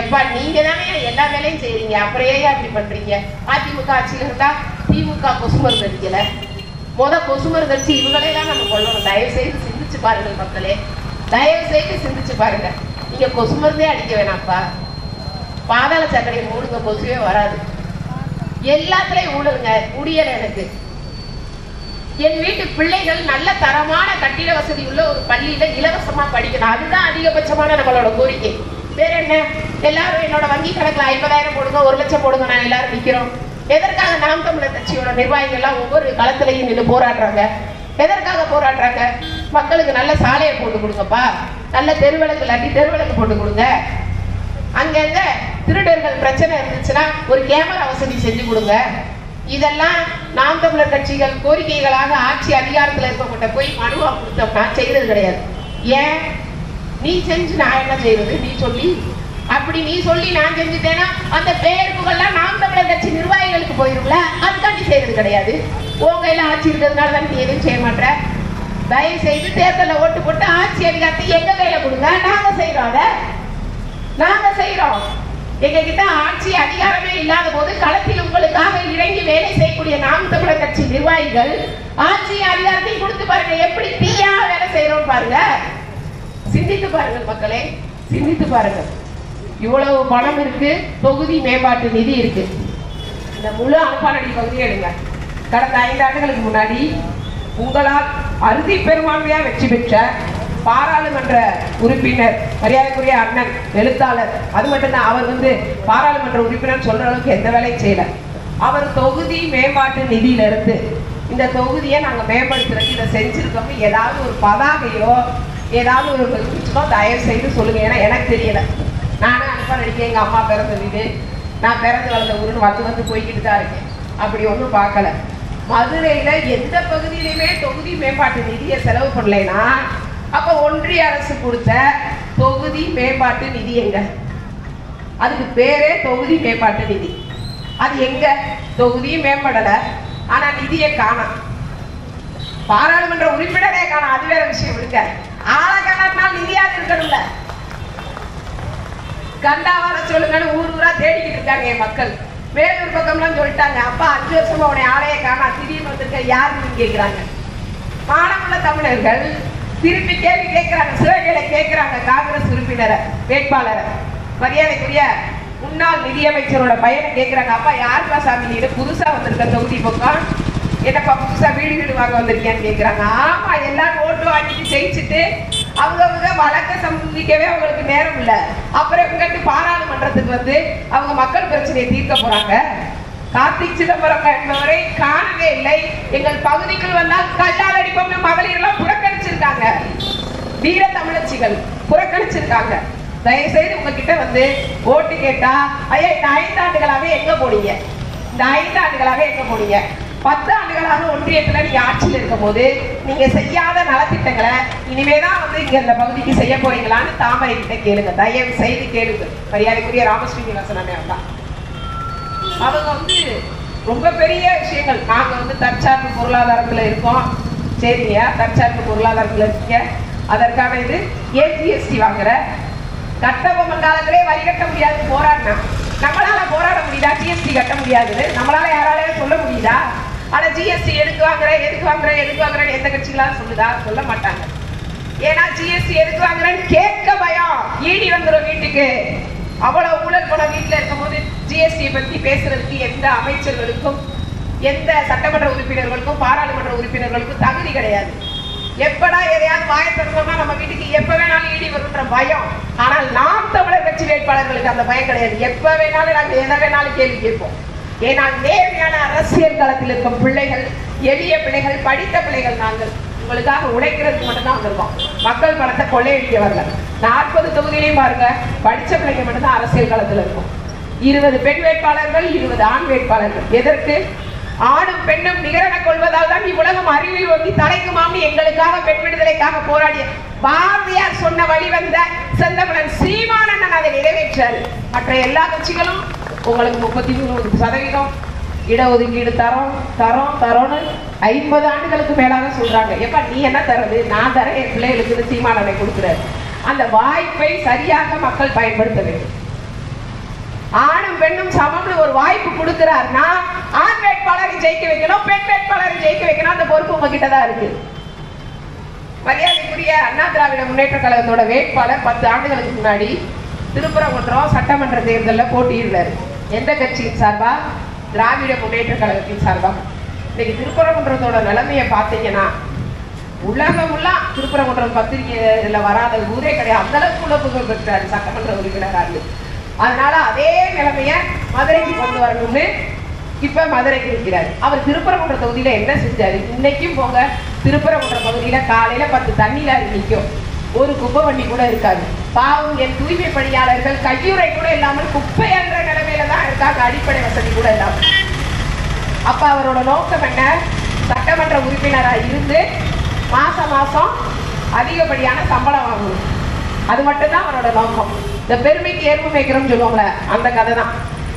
எப்பா நீங்க தானே எல்லா வேலையும் செய்யறீங்க, அப்புறம் ஏன் அப்படி பண்றீங்க? அதிமுக ஆட்சியில இருந்தா திமுக கொசு மருந்து அடிக்கல, கொசு மருந்து அடிச்சு இவங்களெல்லாம் நம்ம கொள்ளணும். தயவு செய்து சிந்திச்சு பாருங்கள் மக்களே, தயவு செய்து சிந்திச்சு பாருங்க. நீங்க கொசு மருந்தே அடிக்க வேணாம்ப்பா, பாதாள சாக்கடையை மூடுங்க, கொசுவே வராது. எல்லாத்துலயும் ஊடுங்க, முடியல எனக்கு. என் வீட்டு பிள்ளைகள் நல்ல தரமான கட்டிட வசதி உள்ள ஒரு பள்ளியில இலவசமா படிக்கணும். அதுதான் அதிகபட்சமான நம்மளோட கோரிக்கை. வேற என்ன? எல்லாரும் என்னோட வங்கி கணக்குல 50,000 போடுங்க, 1 லட்சம் போடுங்க, நான் எல்லாரும் நிக்கிறோம். எதற்காக நாம் தமிழர் கட்சியோட நிர்வாகிகள் எல்லாம் ஒவ்வொரு களத்திலையும் நின்று போராடுறாங்க? எதற்காக போராடுறாங்க? மக்களுக்கு நல்ல சாலையை போட்டு கொடுங்கப்பா, நல்ல தெருவிளக்கு இல்லாட்டி தெருவிளக்கு போட்டு கொடுங்க, அங்கங்க திருடர்கள் பிரச்சனை இருந்துச்சுன்னா ஒரு கேமரா வசதி செஞ்சு கொடுங்க. இதெல்லாம் நாம் தமிழர் கட்சிகள் கோரிக்கைகளாக ஆட்சி அதிகாரத்தில் இருக்கப்பட்ட போய் மனுவா கொடுத்தோம்னா செய்யறது கிடையாது. ஏன்? நீ செஞ்சு நான் என்ன செய்யறது? நீ சொல்லி அப்படி நீ சொல்லி நான் செஞ்சுட்டேன்னா அந்த பெயர் புகழ்லாம் நாம் தமிழர் கட்சி நிர்வாகிகளுக்கு போயிரும்ல, அதுக்காண்டி செய்யறது கிடையாது. உங்க எல்லாம் ஆட்சி இருக்கிறதுனால தான் நீ எதுவும் செய்ய மாட்ட. தயவு செய்து தேர்தலில் ஓட்டு போட்டு ஆட்சி அதிகாரத்தை எங்க கையில கொடுங்க, நாங்க செய்யறோம். அதை நாங்க செய்யறோம். எங்க கிட்ட ஆட்சி அதிகாரமே இல்லாத போது களத்தில் உங்களுக்காக இறங்கி வேலை செய்யக்கூடிய நாம் தமிழர் கட்சி நிர்வாகிகள் ஆட்சி அதிகாரத்தை கொடுத்து பாருங்க, எப்படி தீயா வேலை செய்யறோம் பாருங்க. சிந்தித்து பாருங்கள் மக்களே, சிந்தித்து பாருங்கள். இவ்வளவு பணம் இருக்கு, தொகுதி மேம்பாட்டு நிதி இருக்கு. இந்த முழு அனுப்பானடி பகுதியை எடுங்க. கடந்த 5 ஆண்டுகளுக்கு முன்னாடி உங்களால் அறுதி பெரும்பான்மையா வெற்றி பெற்ற பாராளுமன்ற உறுப்பினர், மரியாதைக்குரிய அண்ணன் எழுத்தாளர், அது மட்டும்தான், அவர் பாராளுமன்ற உறுப்பினர் சொல்ற அளவுக்கு எந்த வேலையும் செய்யல. அவர் தொகுதி மேம்பாட்டு நிதியில இருந்து இந்த தொகுதியை நாங்க மேம்படுத்துறதுக்கு இதை செஞ்சிருக்கோம். ஏதாவது ஒரு பதாகையோ ஏதாவது ஒரு தயவு செய்து சொல்லுங்க. ஏன்னா எனக்கு தெரியல. நானும் அனுப்பான் அடிக்க எங்க அம்மா பிறந்த வீடு, நான் பிறந்து வளர்ந்த ஊருன்னு வந்து போய்கிட்டு தான் இருக்கேன். அப்படி ஒன்றும் பார்க்கல. மதுரையில எந்த பகுதியிலுமே தொகுதி மேம்பாட்டு நிதியை செலவு பண்ணலைன்னா அப்ப ஒன்றிய அரசு கொடுத்த தொகுதி மேம்பாட்டு நிதி எங்க? அதுக்கு பேரே தொகுதி மேம்பாட்டு நிதி. அது எங்க? தொகுதியும் மேம்படல, ஆனா நிதியை காணோம், பாராளுமன்ற உறுப்பினரே காணோம். அது வேற விஷயம். விடுங்க, ஆளை காணாட்டினால் நிதியாக இருக்கணும்ல. கண்டா வர சொல்லுங்கன்னு ஊர் ஊரா தேடிக்கிட்டு இருக்காங்க என் மக்கள். வேலூர் பக்கம்லாம் சொல்லிட்டாங்க, அப்பா 5 வருஷமா உடைய ஆலையை காணா, திடீர்னு வந்திருக்க யாருன்னு கேட்கிறாங்க. மானமுள்ள தமிழர்கள் திருப்பி கேள்வி கேட்கிறாங்க, சிவகையில கேட்கிறாங்க. காங்கிரஸ் உறுப்பினரை, வேட்பாளரை, மரியாதைக்குரிய முன்னாள் நிதியமைச்சரோட பையனை கேட்கிறாங்க, அப்பா யாருப்பா சாமி நீடு புதுசா வந்திருக்க தொகுதி பக்கம், என்னப்பா புதுசா வீடு வாங்க வந்திருக்கியான்னு கேட்கிறாங்க. ஆமா, எல்லாரும் ஓட்டு வாங்கிட்டு ஜெயிச்சுட்டு அவங்க வழக்க சந்திக்கவே அவங்களுக்கு நேரம் இல்லை. அப்புறம் இவங்கட்டு பாராளுமன்றத்துக்கு அவங்க மக்கள் பிரச்சனையை தீர்க்க போறாங்க. கார்த்திக் சிதம்பரம் என்பவரை காணவே இல்லை. எங்கள் பகுதிக்குள் வந்தால் கல்லால் அடிப்போம்னு மகளிர் எல்லாம் புறக்கணிச்சிருக்காங்க. வீர தமிழச்சிகள் புறக்கணிச்சிருக்காங்க. தயவு செய்து உங்ககிட்ட ஓட்டு கேட்டா, ஐயா இந்த 5 ஆண்டுகளாக எங்க போனீங்க? இந்த 5 ஆண்டுகளாக எங்க போனீங்க? 10 ஆண்டுகளாக ஒன்றியத்துல நீங்க ஆட்சியில் இருக்கும் போது நீங்க செய்யாத நலத்திட்டங்களை இனிமேதான் இங்க இந்த பகுதிக்கு செய்ய போறீங்களான்னு தாமரை கிட்ட கேளுங்க. தயவு செய்து கேளுங்க. மரியாதைக்குரிய ராமஸ்ரீனிவாசன் அண்ணா, அவங்க ரொம்ப பெரிய விஷயங்கள். நாங்க தற்சார்பு பொருளாதாரத்துல இருக்கோம். சரிங்க, தற்சார்பு பொருளாதாரத்துல இருக்கீங்க, அதற்கான ஏஜிஎஸ்டி வாங்குற கட்டபொம்ம காலத்திலே வரி கட்ட முடியாது போராடினா நம்மளால போராட முடியுதா? ஜிஎஸ்டி கட்ட முடியாது நம்மளால யாராலையும் சொல்ல முடியுதா? ஆனா ஜிஎஸ்டி எதுக்கு வாங்குற எதுக்கு வாங்குறேன்னு எந்த கட்சிகளாலும் சொல்லுதா? சொல்ல மாட்டாங்க. ஏன்னா ஜிஎஸ்டி எதுக்கு வாங்குறேன்னு கேட்க பயம். ஈடி வந்துடும் வீட்டுக்கு. அவ்வளவு ஊழல் பணம் வீட்டுல இருக்கும் போது ஜிஎஸ்டியை பத்தி பேசுறதுக்கு எந்த அமைச்சர்களுக்கும் எந்த சட்டமன்ற உறுப்பினர்களுக்கும் பாராளுமன்ற உறுப்பினர்களுக்கும் தகுதி கிடையாது. எப்படா எதையாவது வாய திறந்தோம்னா நம்ம வீட்டுக்கு எப்ப வேணாலும் ஈடி வரும்ன்ற பயம். ஆனால் நாம் தமிழர் கட்சி வேட்பாளர்களுக்கு அந்த பயம் கிடையாது. எப்ப வேணாலும் நாங்க எதை வேணாலும் கேள்வி கேட்போம். ஏனால் நேர்மையான அரசியல் களத்தில் இருக்கும் பிள்ளைகள், எளிய பிள்ளைகள், படித்த பிள்ளைகள். நாங்கள் உங்களுக்காக உழைக்கிறதுக்கு மட்டும்தான் வந்திருக்கோம். மக்கள் பணத்தை கொள்ளையடிக்க வரல. 40 தொகுதியிலையும் பாருங்க, படிச்ச பிள்ளைங்க மட்டும்தான் அரசியல் களத்தில் இருக்கும். 20 பெண் வேட்பாளர்கள், 20 ஆண் வேட்பாளர்கள். எதற்கு? ஆணும் பெண்ணும் நிகரென கொள்வதால் தான் இவ்வுலகம் அறிவில் ஒட்டி தலைக்குமாம்னு எங்களுக்காக பெண் விடுதலைக்காக போராடிய பாரதியார் சொன்ன வழி வந்த செந்தமிழன் சீமானன் அதை நிறைவேற்றாரு. மற்ற எல்லா கட்சிகளும் உங்களுக்கு 33% இடஒதுக்கீடு தரோம் தரோம் தரோன்னு 50 ஆண்டுகளுக்கு மேலாக சொல்றாங்க. எப்ப நீ என்ன தரது? நான் தரேன், என் பிள்ளைகளுக்கு சீமானனை கொடுக்குறாரு. அந்த வாய்ப்பை சரியாக மக்கள் பயன்படுத்த வேண்டும். ஆணும் பெண்ணும் சமம்னு ஒரு வாய்ப்பு கொடுக்கிறார்னா ஆண் வேட்பாளரை ஜெயிக்க வைக்கணும், பெண் வேட்பாளரை ஜெயிக்க வைக்கணும். அந்த பொறுப்பு உங்ககிட்ட தான் இருக்கு. மரியாதைக்குரிய அண்ணா திராவிட முன்னேற்ற கழகத்தோட வேட்பாளர் 10 ஆண்டுகளுக்கு முன்னாடி திருப்பரங்குன்றம் சட்டமன்ற தேர்தலில் போட்டியிடுறாரு. எந்த கட்சியின் சார்பா? திராவிட முன்னேற்ற கழகத்தின் சார்பா. இன்னைக்கு திருப்பரங்குன்றத்தோட நிலைமையை பார்த்தீங்கன்னா உலகமுல்லாம் திருப்பரங்குன்றம் பத்திரிகையில வராத ஊரே கிடையாது. அந்த அளவுக்கு உள்ள புகழ் பெற்றாரு சட்டமன்ற உறுப்பினராக. அதனால அதே நிலைமைய மதுரைக்கு கொண்டு வரணும்னு இப்ப மதுரைக்கு இருக்கிறார். அவர் திருப்பரங்குன்ற தொகுதியில என்ன செஞ்சாரு? இன்னைக்கும் போங்க, திருப்பரங்குன்ற பகுதியில காலையில 10 தண்ணியில நிற்கும், ஒரு குப்பை வண்டி கூட இருக்காது. பாவம் என் தூய்மை பணியாளர்கள் கையுறை கூட இல்லாமல் குப்பை என்ற நிலைமையில தான் இருக்காங்க, அடிப்படை வசதி கூட இல்லாமல். அப்ப அவரோட நோக்கம் என்ன? சட்டமன்ற உறுப்பினராக இருந்து மாசம் மாசம் அதிகப்படியான சம்பளம் வாங்கணும். அது மட்டும்தான் அவரோட நோக்கம். இந்த பெருமைக்கு ஏற்பு வைக்கிறோம்னு சொல்லுவாங்களே, அந்த கதை தான்.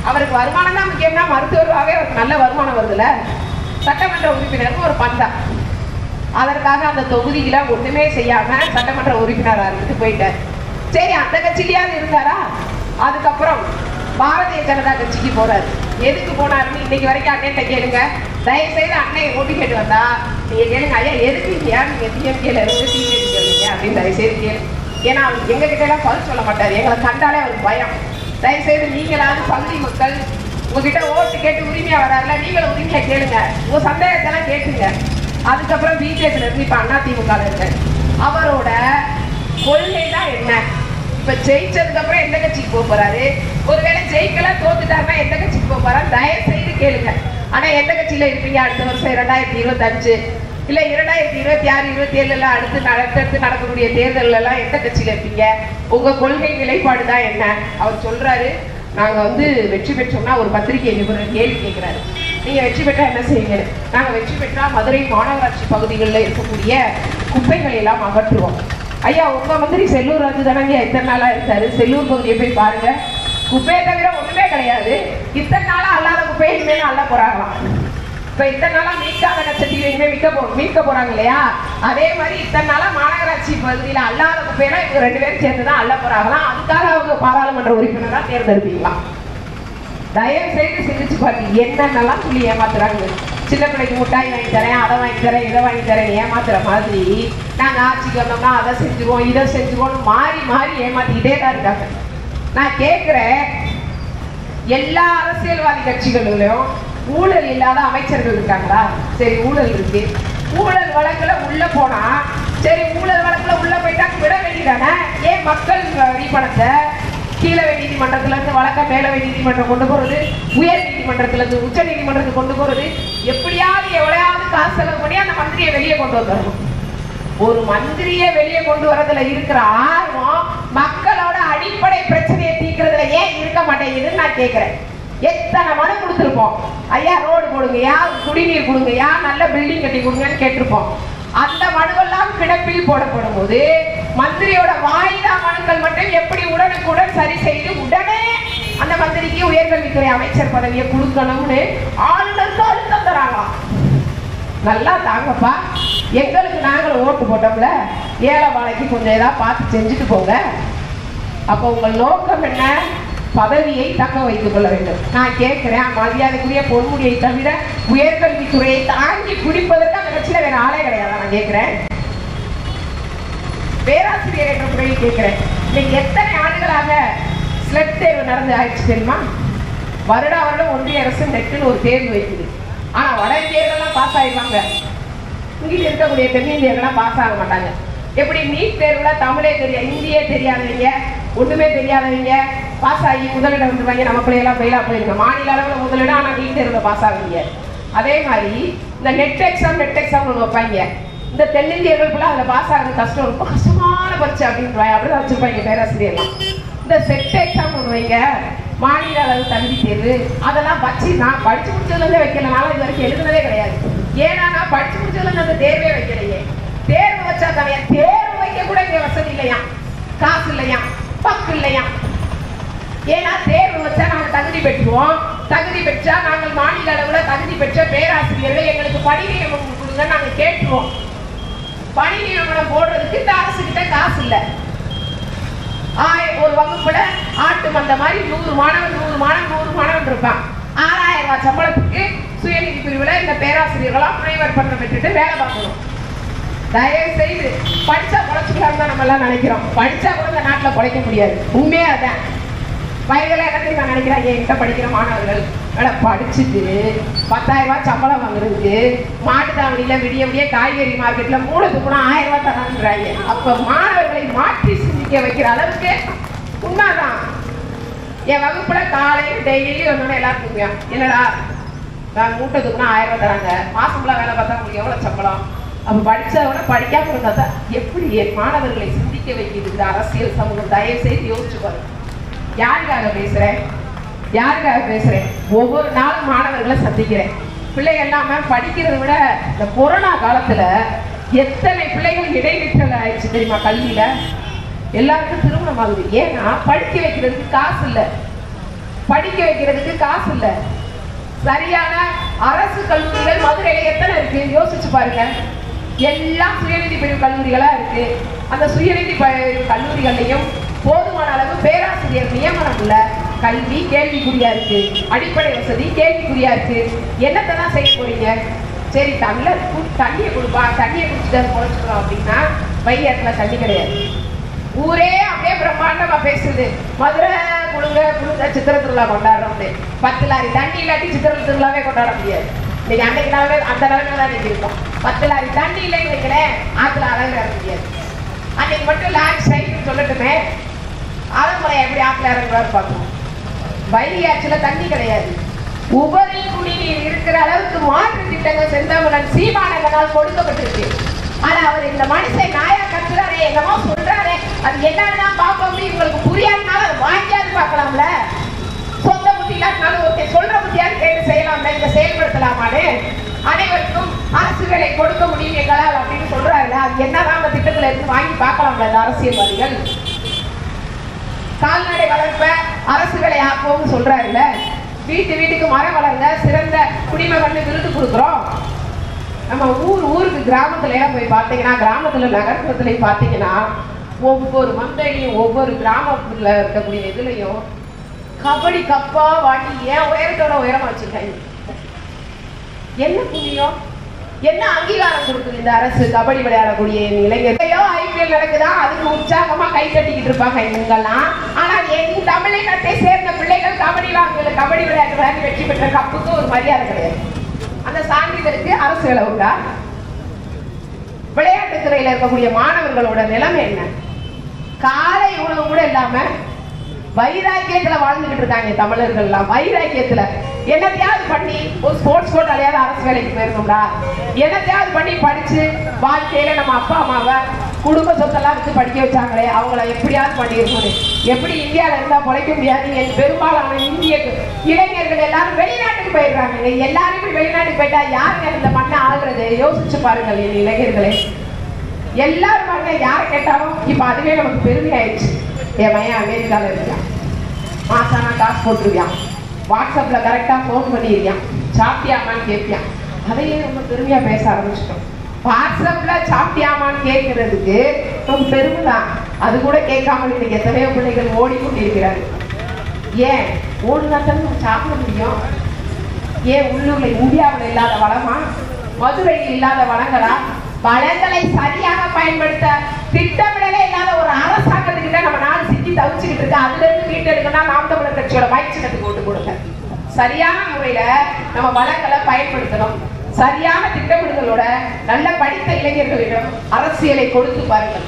அவருக்கு வருமானம் தான் முக்கியம்னா மருத்துவராகவே அவருக்கு நல்ல வருமானம் வருதுல்ல. சட்டமன்ற உறுப்பினருக்கு ஒரு பந்தா. அதற்காக அந்த தொகுதியில ஒண்ணுமே செய்யாம சட்டமன்ற உறுப்பினராக இருந்துட்டு போயிட்டார். சரி, அந்த கட்சியிலேயாவது இருந்தாரா? அதுக்கப்புறம் பாரதிய ஜனதா கட்சிக்கு போறாரு. எதுக்கு போனாருன்னு இன்னைக்கு வரைக்கும் அண்ணன் கேளுங்க. தயவு செய்து அண்ணன் ஓட்டு கேட்டு வந்தா நீங்க கேளுங்க, ஐயா எதுக்கு நீங்க டிஎம்கேல இருந்து டிஎம்கே கேளுங்க அப்படின்னு தயவு செய்து கேளு. ஏன்னா அவர் எங்க கிட்ட எல்லாம் பதில் சொல்ல மாட்டாரு. எங்களை கண்டாலே அவருக்கு பயம். தயவு செய்து நீங்களாவது பகுதி மக்கள் உங்ககிட்ட ஓட்டு கேட்டு உரிமையா வராதுல, நீங்களும் உரிமையா கேளுங்க, உங்க சந்தேகத்தெல்லாம் கேட்டுங்க. அதுக்கப்புறம் பிஜேபியில இருந்து இப்ப அதிமுக இருக்காரு. அவரோட கொள்கை தான் என்ன? இப்ப ஜெயிச்சதுக்கு அப்புறம் எந்த கட்சிக்கு போக போறாரு? ஒருவேளை ஜெயிக்கல தோத்துட்டாருன்னா எந்த கட்சிக்கு போக போறாரு? தயவு செய்து கேளுங்க. ஆனா எந்த கட்சியில இருப்பீங்க அடுத்த வருஷம் 2025 இல்ல 2026, 27 அடுத்து நடக்கக்கூடிய தேர்தல் எல்லாம் எந்த கட்சியில இருப்பீங்க? உங்க கொள்கை நிலைப்பாடு தான் என்ன? அவர் சொல்றாரு, நாங்க வெற்றி பெற்றோம்னா ஒரு பத்திரிகை நிபுணர் கேள்வி கேட்கிறாரு, நீங்க வெற்றி பெற்றா என்ன செய்வீங்க? நாங்க வெற்றி பெற்றா மதுரை மாநகராட்சி பகுதிகளில் இருக்கக்கூடிய குப்பைகளை எல்லாம் அகற்றுவோம். ஐயா, உங்க மந்திரி செல்லூர் ராஜு தானங்க இத்தனை நாளா இருக்காரு. செல்லூர் பகுதியை போய் பாருங்க, குப்பையை தவிர ஒண்ணுமே கிடையாது. இத்தனை நாளா அல்லாத குப்பையை இனிமேல் அள்ள போறாங்களாம். இப்ப இத்தனை நாளா மீட்காத நட்சத்திரம் இனிமே மீட்க போறாங்க இல்லையா? அதே மாதிரி இத்தனை நாளா மாநகராட்சி பகுதியில அல்லாத குப்பையில இவங்க 2 பேரும் சேர்ந்துதான் அள்ள போறாங்களாம். அதுக்காக அவங்க பாராளுமன்ற உறுப்பினரா தேர்ந்தெடுப்பீங்களா? தயவு செய்து சிந்திச்சு பாருங்க, என்னென்னலாம் சொல்லி ஏமாத்துறாங்க. சின்ன பிள்ளைக்கு முட்டாய் வாங்கி தரேன், அதை வாங்கி தரேன், இதை வாங்கி தரேன் ஏமாத்துற மாதிரி நாங்க ஆட்சிக்கு வந்தோம்னா அதை செஞ்சுருவோம் இதை செஞ்சுருவோம்னு மாறி மாறி ஏமாத்திக்கிட்டே தான் இருக்காங்க. நான் கேட்கிறேன், எல்லா அரசியல்வாதி கட்சிகளிலும் ஊழல் இல்லாத அமைச்சர்கள் இருக்காங்களா? சரி, ஊழல் இருக்கு. ஊழல் வழக்குல உள்ள போனா சரி, ஊழல் வழக்குல உள்ள போயிட்டா விட வேண்டியதானே? ஏன் மக்கள் வரி பணத்தை கீழவை நீதிமன்றத்துல இருந்து வழக்க மேலவை நீதிமன்றம் கொண்டு போறது, உயர் நீதிமன்றத்துல இருந்து உச்ச நீதிமன்றத்துக்கு கொண்டு போறது, எப்படியாவது எவ்வளவு காசு செலவு பண்ணி அந்த மந்திரியை வெளியே கொண்டு வந்துடணும். ஒரு மந்திரியை வெளியே கொண்டு வரதுல இருக்கிற ஆர்வம் மக்களோட அடிப்படை பிரச்சனையை தீர்க்கிறதுல ஏன் இருக்க மாட்டேங்குதுன்னு நான் கேட்கிறேன். எத்தனை மனு கொடுத்துருப்போம், ஐயா ரோடு போடுங்கயா, குடிநீர் கொடுங்கயா, நல்ல பில்டிங் கட்டி கொடுங்கன்னு கேட்டிருப்போம். அந்த மனுவெல்லாம் கிடப்பில் போடப்படும் போது மந்திரியோட வாய்தா மனுக்கள் மட்டும் எப்படி உடனுக்குடன் சரி செய்து உடனே அந்த மந்திரிக்கு உயர்கல்வித்துறை அமைச்சர் பதவியை கொடுக்கணும்னு ஆளுநருக்கு அழுத்தம் தராங்களாம். நல்லா தாங்கப்பா, எங்களுக்கு நாங்களும் ஓட்டு போட்டோம்ல, ஏழை வாழைக்கு கொஞ்சம் ஏதாவது பார்த்து செஞ்சுட்டு போங்க. அப்போ உங்கள் நோக்கம் என்ன? பதவியை தக்க வைத்துக் கொள்ள வேண்டும். நான் கேட்கிறேன், மரியாதைக்குரிய பொன்முடியை தவிர உயர்கல்வித்துறையை தாங்கி பிடிப்பதற்கு அந்த கட்சியில வேற ஆளே கிடையாது. நான் கேட்கிறேன், பேராசிரியர் என்ற முறையில் கேட்கிறேன், இன்னைக்கு எத்தனை ஆண்டுகளாக ஸ்லெட் தேர்வு நடந்து ஆயிடுச்சு தெரியுமா? வருடா வருடம் ஒன்றிய அரசு நெட்டுன்னு ஒரு தேர்வு வைக்குது. ஆனா வட இந்தியர்கள்லாம் பாஸ் ஆயிடுவாங்க, இங்கிட்டு இருக்கக்கூடிய தென்னிந்தியர்கள்லாம் பாஸ் ஆக மாட்டாங்க. எப்படி நீட் தேர்வுல தமிழே தெரியாது, இந்தியே தெரியாதவங்க, ஒண்ணுமே தெரியாதவங்க பாஸ் ஆகி முதலிடம் வந்துருவாங்க. நம்ம பிள்ளையெல்லாம் ஃபெயிலா போயிருங்க, மாநில அளவில் முதலிடம், ஆனா நீட் தேர்வுல பாஸ் ஆகுவீங்க. அதே மாதிரி இந்த நெட் எக்ஸாம் வைப்பாங்க. இந்த தென்னிந்தியர்களுக்குள்ள அதுல பாஸ் ஆகுறது கஷ்டம், ரொம்ப கஷ்டமான பரீட்சை அப்படின்னு அப்படிதான் வச்சிருப்பாங்க பேராசிரியர்லாம். இந்த செட் எக்ஸாம் வைங்க, மாநில அளவு தகுதி தேர்வு, அதெல்லாம் வச்சு நான் படிச்சு முடிச்சதுல இருந்தே வைக்கலனால இது வரைக்கும் எழுதுனதே கிடையாது. ஏன்னா நான் படிச்சு முடிச்சதுல இருந்து அந்த தேர்வே வைக்கலையே. தேர்வு வச்சா தானே, தேர்வு வைக்க கூட இங்க வசதி இல்லையா, காசு இல்லையா, பக்கு இல்லையா. ஏன்னா தேர்வு வச்சா நாங்க தகுதி பெற்றுவோம், தகுதி பெற்றா நாங்கள் மாநில அளவுல தகுதி பெற்ற பேராசிரியர்கள் எங்களுக்கு பணி நியமனம் கொடுங்க நாங்க கேட்டுருவோம். பணி நியமனம் போடுறதுக்கு இந்த அரசு கிட்ட காசு இல்ல. ஒரு வகுப்புல ஆட்டு மந்த மாதிரி 100 மாணவன் இருப்பான். 6000 ரூபாய் சம்பளத்துக்கு சுயநிதி பிரிவுல இந்த பேராசிரியர்களாம் முனைவர் பட்டம் பெற்றுட்டு வேலை பார்க்கணும். தயவு செய்து படிச்சா பொழைச்சுக்கலாம் தான் நம்ம எல்லாம் நினைக்கிறோம். படிச்சா கூட இந்த நாட்டில் பொழைக்க முடியாது. உண்மையா அதான் வயதில் இடத்துல நான் நினைக்கிறேன், என்கிட்ட படிக்கிற மாணவர்கள் படிச்சுட்டு 10,000 ரூபாய் சம்பளம் வாங்குறதுக்கு மாட்டுத்தாவணியில விடிய விடிய காய்கறி மார்க்கெட்ல மூலத்துக்கு கூட 1000 ரூபாய் தரான்றாங்க. அப்ப மாணவர்களை மாற்றி சிந்திக்க வைக்கிற அளவுக்கு உண்மைதான். என் வகுப்புல காலையில் டெய்லி வந்தோடனே எல்லாருக்கும் என்னடா நான் மூட்டத்துக்குன்னா 1000 ரூபாய் தராங்க, மாசம்லாம் வேலை பார்த்தா உங்களுக்கு எவ்வளவு சம்பளம்? அப்ப படிச்சவன படிக்காம இருந்தா எப்படி என் மாணவர்களை சிந்திக்க வைக்கிறது இந்த அரசியல் சமூகம்? தயவு செய்து யோசிச்சு பாருங்க. யாருக்காக பேசுறேன்? ஒவ்வொரு நாளும் மாணவர்களை சந்திக்கிறேன். பிள்ளைகள் எல்லாமே படிக்கிறத விட இந்த கொரோனா காலத்துல எத்தனை பிள்ளைகள் இடைநிற்றல் ஆயிடுச்சு தெரியுமா? கல்வியில எல்லாருக்கும் திருமணம் ஆகுது. ஏன்னா படிக்க வைக்கிறதுக்கு காசு இல்ல. சரியான அரசு கல்லூரிகள் மதுரையில எத்தனை இருக்கு யோசிச்சு பாருங்க. எல்லாம் சுயநிதி பிரிவு கல்லூரிகளா இருக்கு. அந்த சுயநிதி கல்லூரிகள்லையும் போதுமான அளவு பேராசிரியர் நியமனம் இல்ல. கல்வி கேள்விக்குறியா இருக்கு, அடிப்படை வசதி கேள்விக்குறியா இருக்கு. என்னத்தை தான் செய்ய போறீங்க? சரி தண்ணியை கொடுப்பா, தண்ணியை குடிச்சுட்டு குறைச்சிக்கிறோம் அப்படின்னா வையத்துல தண்ணி கிடையாது. ஊரே அப்படியே பிரம்மாண்டமா பேசுது, மதுரை குழுங்க சித்திர திருவிழா கொண்டாடுறோம். 10 லாரி தண்ணி இல்லாட்டி சித்திர திருவிழாவே கொண்டாட முடியாது. இன்னைக்கு அன்னைக்கு நாளே அந்த நிலைமை தான் இன்னைக்கு இருக்கும். 10 லாரி தண்ணி இல்லைன்னு வைக்கிறேன், ஆத்துல அளவு இறங்க முடியாது. அன்னைக்கு மட்டும் லாரி ஸ்ட்ரைக்னு சொல்லட்டுமே, ஆலமுறை எப்படி ஆத்துல இறங்குறாரு பார்க்கணும். வைகையாற்றுல தண்ணி கிடையாது. உபரி குடிநீர் இருக்கிற அளவுக்கு மாற்று திட்டங்கள் செந்தமிழன் சீமானங்களால் கொடுக்கப்பட்டிருக்கு. ஆனா அவர் இந்த மனுஷன் நாயா கத்துறாரே, என்னமோ சொல்றாரு, அது என்னதான் பார்ப்போம். உங்களுக்கு புரியாதனால அதை வாங்கியாவது பார்க்கலாம்ல. சொந்த புத்தி இல்லாட்டினாலும் ஓகே, சொல்ற புத்தியாவது கேட்டு செய்யலாம்ல, இங்க செயல்படுத்தலாமான்னு. அனைவருக்கும் அரசு வேலை கொடுக்க முடியும் எங்களால் அப்படின்னு சொல்றாருல, அது என்னதான் அந்த திட்டத்துல இருந்து வாங்கி பார்க்கலாம்ல இந்த அரசியல்வாதிகள். கால்நடை வளர்ப்ப அரசு வேலை ஆக்குவோம்னு சொல்றாருல, வீட்டுக்கு மரம் வளர்ந்த சிறந்த குடிமகன் விருது கொடுக்குறோம். நம்ம ஊருக்கு கிராமத்துல எல்லாம் போய் பார்த்தீங்கன்னா, கிராமத்துல நகர்ப்புறத்துலையும் பார்த்தீங்கன்னா, ஒவ்வொரு மந்தையும் ஒவ்வொரு கிராமத்துல இருக்கக்கூடிய இதுலையும் கபடி கப்பா வாங்கி ஏன் உயரத்தோட உயரமா வச்சிருக்காங்க. என்ன புண்ணியம், என்ன அங்கீகாரம் கொடுக்குது இந்த அரசு கபடி விளையாடக்கூடிய இளைஞர்களையோ? ஐபிஎல் நடக்குதா, அதுக்கு உற்சாகமா கை கட்டிக்கிட்டு இருப்பாங்க இவங்கெல்லாம். ஆனா என் தமிழகத்தை சேர்ந்த பிள்ளைகள் கபடி விளையாட்டு விளையாடி வெற்றி பெற்ற கப்புக்கு ஒரு மரியாதை கிடையாது. அந்த சான்றிதழுக்கு அரசு வேலை உண்டா? விளையாட்டுத்துறையில இருக்கக்கூடிய மாணவர்களோட நிலைமை என்ன? காலை உணவு கூட இல்லாம வைராக்கியத்துல வாழ்ந்துகிட்டு இருக்காங்க தமிழர்கள் எல்லாம். வைராக்கியத்துல என்னத்தையாவது பண்ணி ஒரு ஸ்போர்ட்ஸ் கோட்டாலையாவது அரசு வேலைக்கு போயிருந்தோம்டா, என்னத்தையாவது பண்ணி படிச்சு வாழ்க்கையில நம்ம அப்பா அம்மாவை குடும்ப சொத்தெல்லாம் வச்சு படிக்க வச்சாங்களே, அவங்கள எப்படியாவது பண்ணிருக்கணும். எப்படி இந்தியாவில இருந்தா பொழைக்க முடியாது. பெரும்பாலான இந்திய இளைஞர்கள் எல்லாரும் வெளிநாட்டுக்கு போயிடுறாங்க. எல்லாரும் இப்படி வெளிநாட்டுக்கு போயிட்டா யாருங்க இந்த மண்ணை ஆள்றது? யோசிச்சு பாருங்கள் என் இளைஞர்களே. எல்லாரும் பாருங்க, யாரை கேட்டாலும் இப்ப அதுவே நமக்கு பெருமை ஆயிடுச்சு. என் பையன் அமெரிக்கால இருக்கான், மாசானா காசு போட்டுருக்கான், வாட்ஸ்அப்ல கரெக்டா போன் பண்ணிருக்கான், சாப்பிட்டியாமான்னு கேட்பியான். அதையே ரொம்ப பெருமையா பேச ஆரம்பிச்சிட்டோம். வாட்ஸ்அப்ல சாப்பிட்டியாமான்னு கேட்கறதுக்கு ரொம்ப பெருமை தான். அது கூட கேட்காம இன்னைக்கு எத்தனையோ பிள்ளைகள் ஓடிக்கொண்டிருக்கிறார்கள். ஏன் ஓடுனாத்தான் நம்ம சாப்பிட முடியும்? ஏன் உள்ளூர்ல இந்தியாவில் இல்லாத வளமா, மதுரையில் இல்லாத வளங்களா? வளங்களை சரியாக பயன்படுத்த திட்டமிடலே இல்லாத ஒரு அரசாங்கத்துக்கிட்ட நம்ம நாடு சிக்கி தவிச்சுக்கிட்டு இருக்கு. அதுல இருந்து மீட்டெடுக்கணும்னா நாம் தமிழர் கட்சியோட வாய்ச்சினத்துக்கு ஓட்டு கொடுங்க. சரியான முறையில நம்ம வளங்களை பயன்படுத்தணும். சரியான திட்டமிடுதலோட நல்ல படித்த இளைஞர்களிடம் அரசியலை கொடுத்து பாருங்கள்.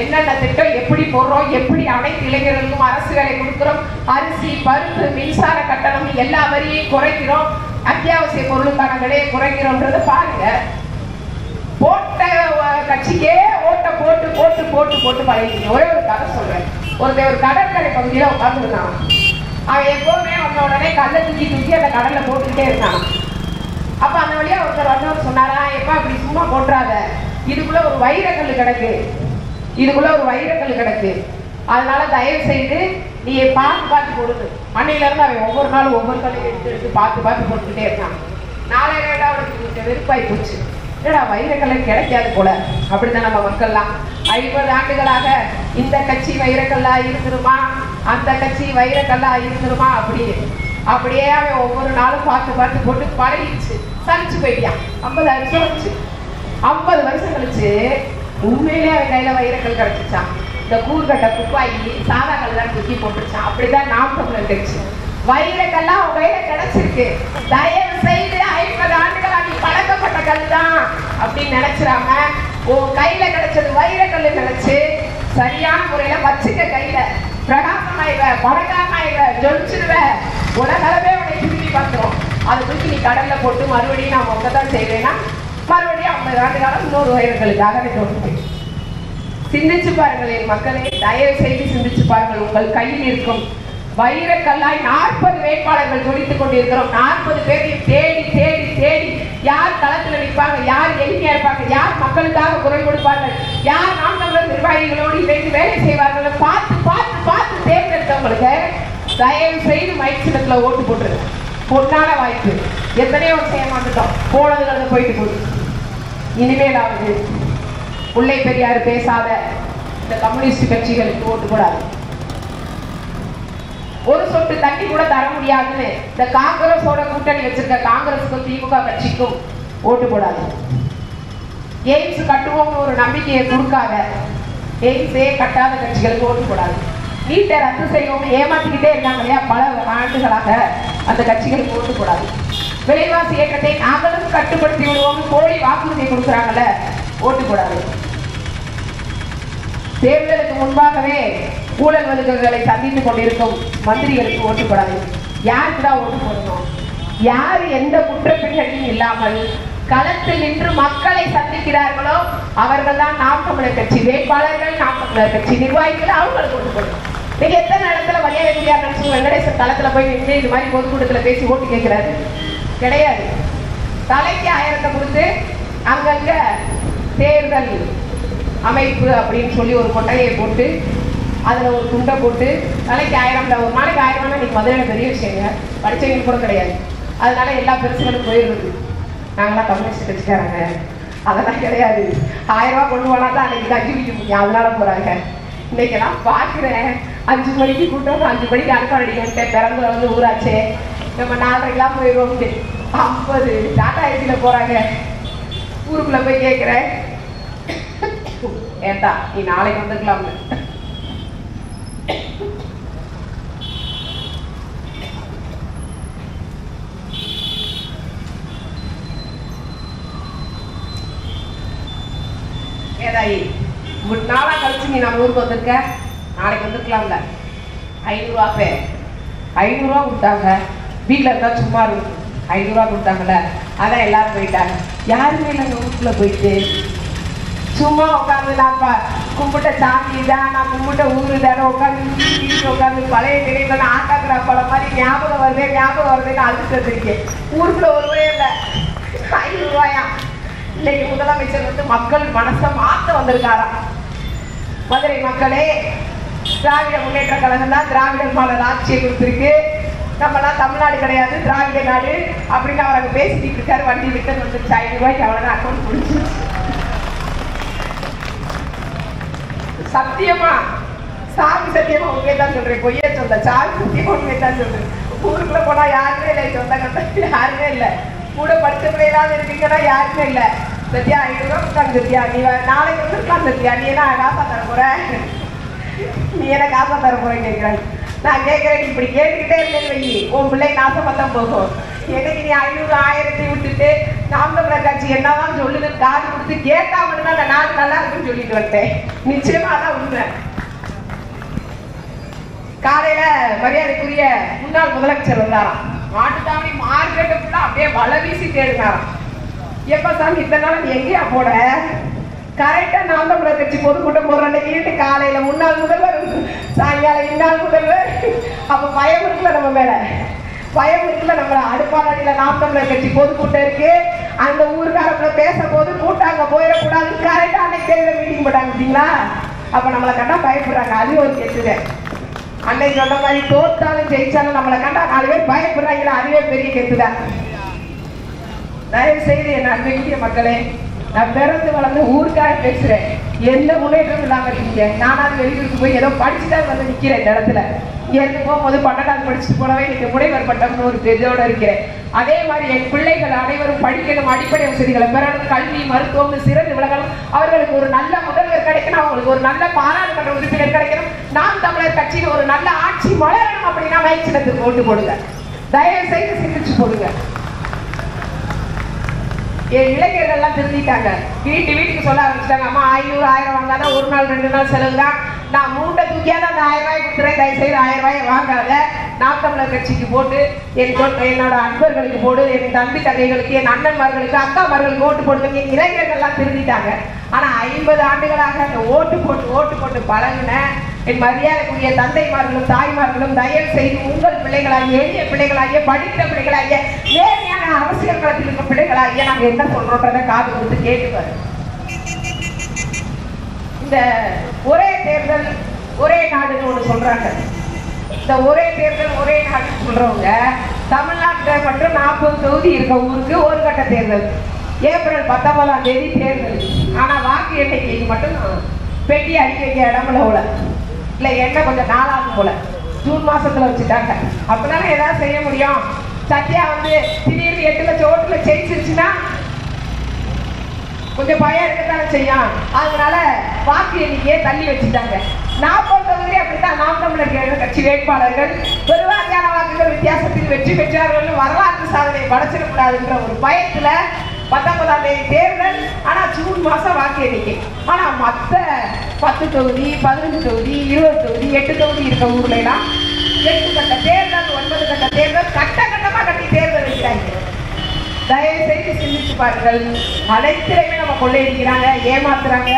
என்னென்ன திட்டம் எப்படி போடுறோம், எப்படி அனைத்து இளைஞர்களுக்கும் அரசு வேலை கொடுக்கிறோம், அரிசி பருப்பு மின்சார கட்டணம் எல்லா வரியையும் குறைக்கிறோம், அத்தியாவசிய பொருளுக்கான விலையை குறைக்கிறோம்ன்றத பாருங்க. போட்ட கட்சிக்கே ஓட்ட போட்டு போட்டு போட்டு போட்டு பழகிங்க. ஒரே ஒரு கதை சொல்றேன். ஒருத்தர் ஒரு கடற்கரை பகுதியில உட்காந்துருக்கான். அவன் எப்பவுமே வந்த உடனே கல்லை தூக்கி தூக்கி அந்த கடல்ல போட்டுக்கிட்டே இருக்கான். அப்ப அந்த வழியா ஒருத்தர் வந்தவர் சொன்னாரா, எப்ப இப்படி சும்மா போட்டுறாத, இதுக்குள்ள ஒரு வைரக்கல் கிடக்கு, இதுக்குள்ள ஒரு வைரக்கல் கிடக்கு, அதனால தயவு செய்து நீ பார்த்து பார்த்து போடுது. மண்ணில இருந்து அவன் ஒவ்வொரு நாளும் ஒவ்வொரு கல்லையும் எடுத்து எடுத்து பார்த்து பார்த்து போட்டுக்கிட்டே இருக்கான். நாளையோட அவனுக்கு வெறுப்பாய் போச்சு. என்னடா வைரக்கல்லை கிடைக்காது போல. அப்படிதான் நம்ம மக்கள்லாம் 50 ஆண்டுகளாக இந்த கட்சி வைரக்கல்லா இருந்துருமா, அந்த கட்சி வைரக்கல்லா இருந்துருமா, அப்படியே அவன் ஒவ்வொரு நாளும் பார்த்து பார்த்து போட்டு பழகிடுச்சு. சலிச்சு போயிட்டான். 50 வருஷம் வச்சு 50 வருஷம் கழிச்சு உண்மையிலே அவன் கையில வைரக்கல் கிடைச்சிச்சான். இந்த கூறுகட்ட துப்பாக்கி சாதா கல்லாம் தூக்கி போட்டுருச்சான். அப்படிதான் நாம் தமிழர் கட்சி வைரக்கல்லாம் அவன் கையில கிடைச்சிருக்கு. தயவு செய்து 50 ஆண்டுகளா நீ பழக்கப்பட்ட கல் தான் அப்படின்னு நினைச்சிடாம உன் கையில கிடைச்சது வைரக்கல் நினைச்சு சரியான முறையில வச்சுக்க. கையில பிரகாசமாயிவ, பணக்காரனாயிவ, ஜொலிச்சிடுவ, உலகளவே உன்னை திரும்பி பார்க்கிறோம். அதை தூக்கி நீ கடல்ல போட்டு மறுபடியும் நான் மொத்தத்தான் செய்வேன்னா மறுபடியும் 50 ஆண்டு காலம் இன்னொரு வைரங்களுக்காக நீ தோன்று. சிந்திச்சு பாருங்கள் என் மக்களே, தயவு செய்து சிந்திச்சு பாருங்கள். உங்கள் கையில் இருக்கும் வைரக்கல்லாய் 40 வேட்பாளர்கள் ஜொலித்துக் கொண்டிருக்கிறோம். 40 பேரையும் தேடி தேடி தேடி யார் களத்துல நிற்பாங்க, யார் எளிமையா இருப்பாங்க, யார் மக்களுக்காக குரல் கொடுப்பார்கள், யார் நாம் தமிழர் நிர்வாகிகளோடு இணைந்து வேலை செய்வார்கள் பார்த்து பார்த்து பார்த்து தேர்ந்தெடுத்தவங்களுக்கு தயவு செய்து மைக் சின்னத்துல ஓட்டு போட்டுருங்க. பொன்னான வாய்ப்பு. எத்தனையோ செய்ய மாட்டோம், போனதுல போயிட்டு போகுது. இனிமேலாவது முல்லை பெரியார் பேசாத இந்த கம்யூனிஸ்ட் கட்சிகளுக்கு ஓட்டு போடாது. ஒரு சொட்டு தண்ணி கூட தர முடியாதுன்னு இந்த காங்கிரஸோட கூட்டணி வச்சிருக்க காங்கிரஸுக்கும் திமுக கட்சிக்கும் ஓட்டு போடாது. எய்ம்ஸ் கட்டுவோம்னு ஒரு நம்பிக்கையை கொடுக்காத, எய்ம்ஸே கட்டாத கட்சிகளுக்கு ஓட்டு போடாது. நீட்டை ரத்து செய்வோம்னு ஏமாத்திக்கிட்டே இருக்காங்க இல்லையா பல ஆண்டுகளாக, அந்த கட்சிகளுக்கு ஓட்டு போடாது. விலைவாசி ஏற்றத்தை நாங்களும் கட்டுப்படுத்தி விடுவோம் போலி வாக்குறுதியை கொடுக்குறாங்கல்ல, ஓட்டு போடாது. தேர்தலுக்கு முன்பாகவே ஊழல் வழக்குகளை சந்தித்துக் கொண்டிருக்கும் மந்திரிகளுக்கு ஓட்டு போடாது. யாருக்கு தான் ஓட்டு போடணும்? யார் எந்த குற்றப்பின்னணியும் இல்லாமல் களத்தில் நின்று மக்களை சந்திக்கிறார்களோ அவர்கள் தான் நாம் தமிழர் கட்சி வேட்பாளர்கள், நாம் தமிழர் கட்சி நிர்வாகிகள், அவங்களுக்கு ஓட்டு போடணும். நீங்க எத்தனை இடத்துல மரியாதை நினைச்சு வெங்கடேசன் களத்துல போய் நின்று இது மாதிரி பொதுக்கூட்டத்துல பேசி ஓட்டு கேட்கிறாரு? கிடையாது. தலைக்கு 1000 கொடுத்து அங்கங்க தேர்தல் அமைப்பு அப்படின்னு சொல்லி ஒரு கொட்டையை போட்டு அதுல ஒரு துண்டை போட்டு தலைக்கு 1000, ஒரு நாளைக்கு 1000 இன்னைக்கு மதுரையில பெரிய விஷயங்க, படிச்சவங்க கூட கிடையாது. அதனால எல்லா பெருசுகளும் போயிடுறது. நாங்களாம் கம்யூனிஸ்ட் கட்சிக்காரங்க, அதெல்லாம் கிடையாது. 1000 ரூபாய் கொண்டு போனா தான் அன்னைக்கு கஞ்சி விற்க முடியும், அதனால போறாங்க. இன்னைக்கெல்லாம் பார்க்குறேன் 5 மணிக்கு கூட்டம், 5 மணிக்கு அனுப்பாடிக்கிட்டேன். பிறந்த வந்து ஊராச்சே, நம்ம 4:30 போயிடுவோம். 50 டாடா ஏசியில போறாங்க. ஊருக்குள்ள போய் கேட்கிறேன், ஏண்டா நீ நாளைக்கு வந்துக்கலாம்னு. ஏதாயி 3 நாளா கழிச்சு நீ நம்ம ஊருக்கு வந்திருக்க, நாளைக்கு வந்துக்கலாம்ல. 500 ரூபா பே 500 ரூபா கொடுத்தாங்க. வீட்டில் இருந்தா சும்மா இருக்கும். 500 ரூபா கொடுத்தாங்கல்ல, அதான் எல்லாரும் போயிட்டாங்க. யாருமே இல்லை அந்த ஊருக்குள்ள போயிட்டு சும்மா உட்காந்து நான் கும்பிட்ட சாமி தான், நான் கும்பிட்ட ஊரு தானே உட்காந்து உட்காந்து பழைய நினைவுல ஆட்டாக்குற படம் மாதிரி ஞாபகம் வருதுன்னு அழுத்தது இருக்கேன். ஊருக்குள்ள ஒருவரே இல்லை. 500 ரூபாயா? இன்னைக்கு முதலமைச்சர் வந்து மக்கள் மனசை மாற்ற வந்திருக்காராம். மதுரை மக்களே, திராவிட முன்னேற்ற கழகம் தான் திராவிடர் மாடல் ஆட்சியை கொடுத்துருக்கு. நம்மளாம் தமிழ்நாடு கிடையாது, திராவிட நாடு அப்படின்னு அவர் அங்கே பேசிட்டு இருக்காரு. வண்டி ரிட்டர்ன் வந்துருச்சு. 500 ரூபாய்க்கு அவ்வளோதான் அக்கௌண்ட் முடிச்சு. சத்தியமா சாமி சத்தியமா உண்மையை தான் சொல்றேன், பொய்யே சொல்ல. சாமி சத்தியமா உண்மையை தான் சொல்றேன். ஊருக்குள்ள போனா யாருமே இல்லை, சொந்த கட்ட யாருமே இல்லை. கூட படிச்ச பிள்ளைகளாவது இருக்கீங்கன்னா யாருமே இல்லை. சத்யா 500 ரூபா கொடுத்தாங்க சத்யா, நீ நாளைக்கு வந்துருக்கலாம் சத்யா, நீ என்ன காசா தர போற, நீ என்ன காசா தர போறேன்னு கேட்கிறாங்க. நான் கேட்கிறேன், இப்படி கேட்டுக்கிட்டே இருந்தேன்னு வை, உன் பிள்ளை நாசமாத்தான் போகும். எனக்கு நீ 500 1000 விட்டுட்டு நாம் தமிழர் கட்சி என்னதான் சொல்லுது காது கொடுத்து கேட்டா மட்டும்தான் அந்த நாடு நல்லா இருக்குன்னு சொல்லிட்டு வந்துட்டேன். நிச்சயமா அதான் உண்மை. காலையில மரியாதைக்குரிய முன்னாள் முதலமைச்சர் வந்தாராம். மாட்டுத்தாவணி மார்க்கெட்டு ஃபுல்லா அப்படியே வலை வீசி தேடினாராம். எப்ப சாமி இத்தனை நாள் நீ எங்கேயா போட, கரெக்டா நாம் தமிழர் கட்சி பொதுக்கூட்டம் போடுற அன்னைக்கு காலையில முன்னாள் முதல்வர், சாயங்காலம் இன்னாள் முதல்வர். அப்ப பயம் இருக்குல்ல நம்ம மேல, பயம் இருக்குல்ல நம்ம அடுப்பாடியில நாம் தமிழர் கட்சி பொதுக்கூட்டம் இருக்கு, அந்த ஊருக்காரங்களை பேசும்போது கூட்டாங்க போயிடக்கூடாது, கரெக்டா அன்னைக்கு தேர்தல் மீட்டிங் போட்டாங்க பார்த்தீங்களா. அப்ப நம்மளை கண்டா பயப்படுறாங்க, அது ஒரு கெட்டுது. அன்னைக்கு சொன்ன மாதிரி தோத்தாலும் ஜெயிச்சாலும் நம்மளை கண்டா 4 பேர் பயப்படுறாங்களா, அதுவே பெரிய கெட்டுதான். தயவு செய்து என் அன்பிற்குரிய மக்களே, நான் பிறந்து வளர்ந்து ஊருக்காக பேசுறேன். எந்த முன்னேற்றம் இல்லாம இருக்கீங்க. நானாவது வெளியூருக்கு போய் ஏதோ படிச்சுதான் வந்து நிக்கிறேன் இந்த இடத்துல. இங்க இருந்து போகும்போது 12ஆவது படிச்சுட்டு போனவே இன்னைக்கு முனைவர் பட்டம்னு ஒரு இதோட இருக்கிறேன். அதே மாதிரி என் பிள்ளைகள் அனைவரும் படிக்கணும், அடிப்படை வசதிகளை பெறணும், கல்வி மருத்துவம் சிறந்து விளங்கணும், அவர்களுக்கு ஒரு நல்ல முதல்வர் கிடைக்கணும், அவங்களுக்கு ஒரு நல்ல பாராளுமன்ற உறுப்பினர் கிடைக்கணும், நாம் தமிழர் கட்சியில் ஒரு நல்ல ஆட்சி மலரணும். அப்படின்னா மைச்சினத்துக்கு ஓட்டு போடுங்க, தயவு செய்து சிந்திச்சு போடுங்க. என் இளைஞர்கள் எல்லாம் திருந்திட்டாங்க. வீட்டுக்கு சொல்ல ஆரம்பிச்சிட்டாங்க, அம்மா 500 1000 வாங்காதான் ஒரு நாள் 2 நாள் செலவு தான், நான் மூட்டை தூக்கியாத அந்த 1000 ரூபாய் கொடுத்துறேன், தயவு செய்து 1000 ரூபாய் வாங்காத, நாம் தமிழர் கட்சிக்கு போட்டு என்னோட அன்பர்களுக்கு போடு, என் தம்பி தங்கைகளுக்கு, என் அண்ணன்மார்களுக்கு, அக்காமார்களுக்கு ஓட்டு போடுங்க. என் இளைஞர்கள் எல்லாம் திருந்திட்டாங்க. ஆனா 50 ஆண்டுகளாக அந்த ஓட்டு போட்டு பழகின என் மரியாதைக்குரிய தந்தைமார்களும் தாய்மார்களும் தயவு செய்து உங்கள் பிள்ளைகளாகிய, எளிய பிள்ளைகளாகிய, படித்த பிள்ளைகளாகிய, நேர்மையான அரசியல் களத்தில் இருக்க பிள்ளைகளாகிய நாங்க என்ன சொல்றோன்றதை காது கொடுத்து கேட்டுப்பாரு. இந்த ஒரே தேர்தல் ஒரே நாடுன்னு ஒண்ணு சொல்றாங்க. இந்த ஒரே தேர்தல் ஒரே நாடுன்னு சொல்றவங்க தமிழ்நாட்டில் மட்டும் 40 தொகுதி இருக்க ஊருக்கு ஒரு கட்ட தேர்தல், ஏப்ரல் 19ஆம் தேதி தேர்தல். ஆனா வாக்கு எண்ணிக்கைக்கு மட்டும் பெட்டி அடிக்க வைக்க இடம்ல போல, இல்ல என்ன கொஞ்சம் நாளாகும் போல, ஜூன் மாசத்துல வச்சுட்டாங்க. அப்பதானே ஏதாவது செய்ய முடியும். சத்யா வந்து திடீர்னு 8 லட்சம் ஓட்டுல ஜெயிச்சிருச்சுன்னா கொஞ்சம் பயம் இருக்கத்தானே செய்யும். அதனால வாக்கு எண்ணிக்கையை தள்ளி வச்சுட்டாங்க. 40 தொகுதி அப்படித்தான் நாம் தமிழர் கட்சி வேட்பாளர்கள் பெருவாரியான வாக்குகள் வித்தியாசத்தில் வெற்றி பெற்றார்கள், வரலாற்று சாதனை படைச்சிடக்கூடாதுன்ற ஒரு பயத்துல 19ஆம் தேதி தேர்தல். ஆனா ஜூன் மாசம் வாக்கு எண்ணிக்கை. ஆனா மற்ற 10 தொகுதி 15 தொகுதி 20 தொகுதி 8 தொகுதி இருக்க ஊர்ல எல்லாம் 8 கட்ட தேர்தல் 9 கட்ட தேர்தல் கட்டமா கட்டி தேர்தல் வைக்கிறாங்க. தயவு செய்து சிந்திச்சு பாருங்கள். அனைத்திலுமே நம்ம கொள்ளையடிக்கிறாங்க, ஏமாத்துறாங்க,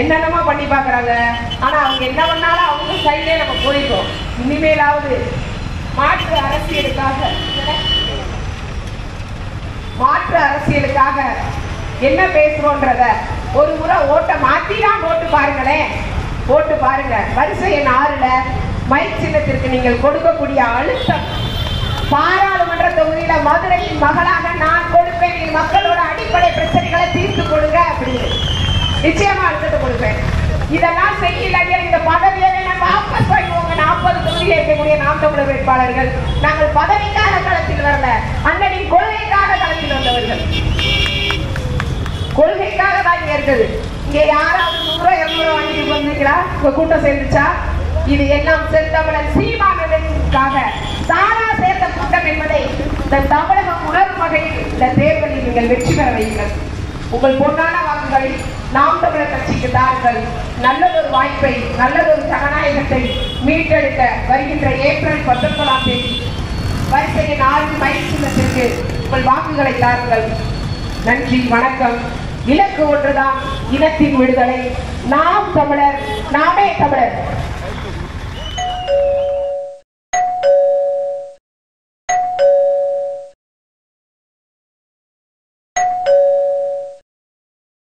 என்னென்னமா பண்ணி பாக்குறாங்க. ஆனா அவங்க என்ன பண்ணாலும் அவங்க சைட்லயே நம்ம போயிருக்கோம். இனிமேலாவது மாற்று அரசியலுக்காக என்ன பேசுறோன்றத ஒரு முறை ஓட்ட மாத்திதான் ஓட்டு பாருங்களேன். ஓட்டு பாருங்க. வரிசை எண் 6ல மைக் சின்னத்திற்கு நீங்கள் கொடுக்கக்கூடிய அழுத்தம், பாராளுமன்ற தொகுதியில மதுரையின் மகளாக நான் கொடுப்பேன், மக்களோட அடிப்படை பிரச்சனைகளை தீர்த்து கொடுங்க அப்படின்னு நிச்சயமா அழுத்தத்தை கொடுப்பேன். இதெல்லாம் செய்யல, இந்த பதவியை வாபஸ் வாங்குவோங்க. 40 தொகுதியில் இருக்கக்கூடிய நாம் தமிழர் வேட்பாளர்கள் நாங்கள் பதவிக்காக களத்தில் வரல, அண்ணனின் கொள்கைக்காக களத்தில் வந்தவர்கள். கொள்கைக்காக தான் இங்க இருக்குது. இங்க யாராவது 100 200 வாங்கிட்டு வந்தீங்களா? உங்க கூட்டம் சேர்ந்துச்சா? இது எல்லாம் செந்தமிழன் சீமானனுக்காக தானா சேர்த்த கூட்டம் என்பதை இந்த தமிழகம் உணரும் வகையில் இந்த தேர்தலில் நீங்கள் வெற்றி பெற வையுங்கள். உங்கள் பொன்னான வாக்குகளை நாம் தமிழர் கட்சிக்கு தாருங்கள். நல்லதொரு வாய்ப்பை, நல்லதொரு ஜனநாயகத்தை மீட்டெடுக்க வருகின்ற ஏப்ரல் 19ஆம் தேதி வரிசையின் 6 மைக் சின்னத்திற்கு உங்கள் வாக்குகளை தாருங்கள். நன்றி, வணக்கம். இலக்கு ஒன்றுதான், இனத்தின் விடுதலை. நாம் தமிழர், நாமே தமிழர்.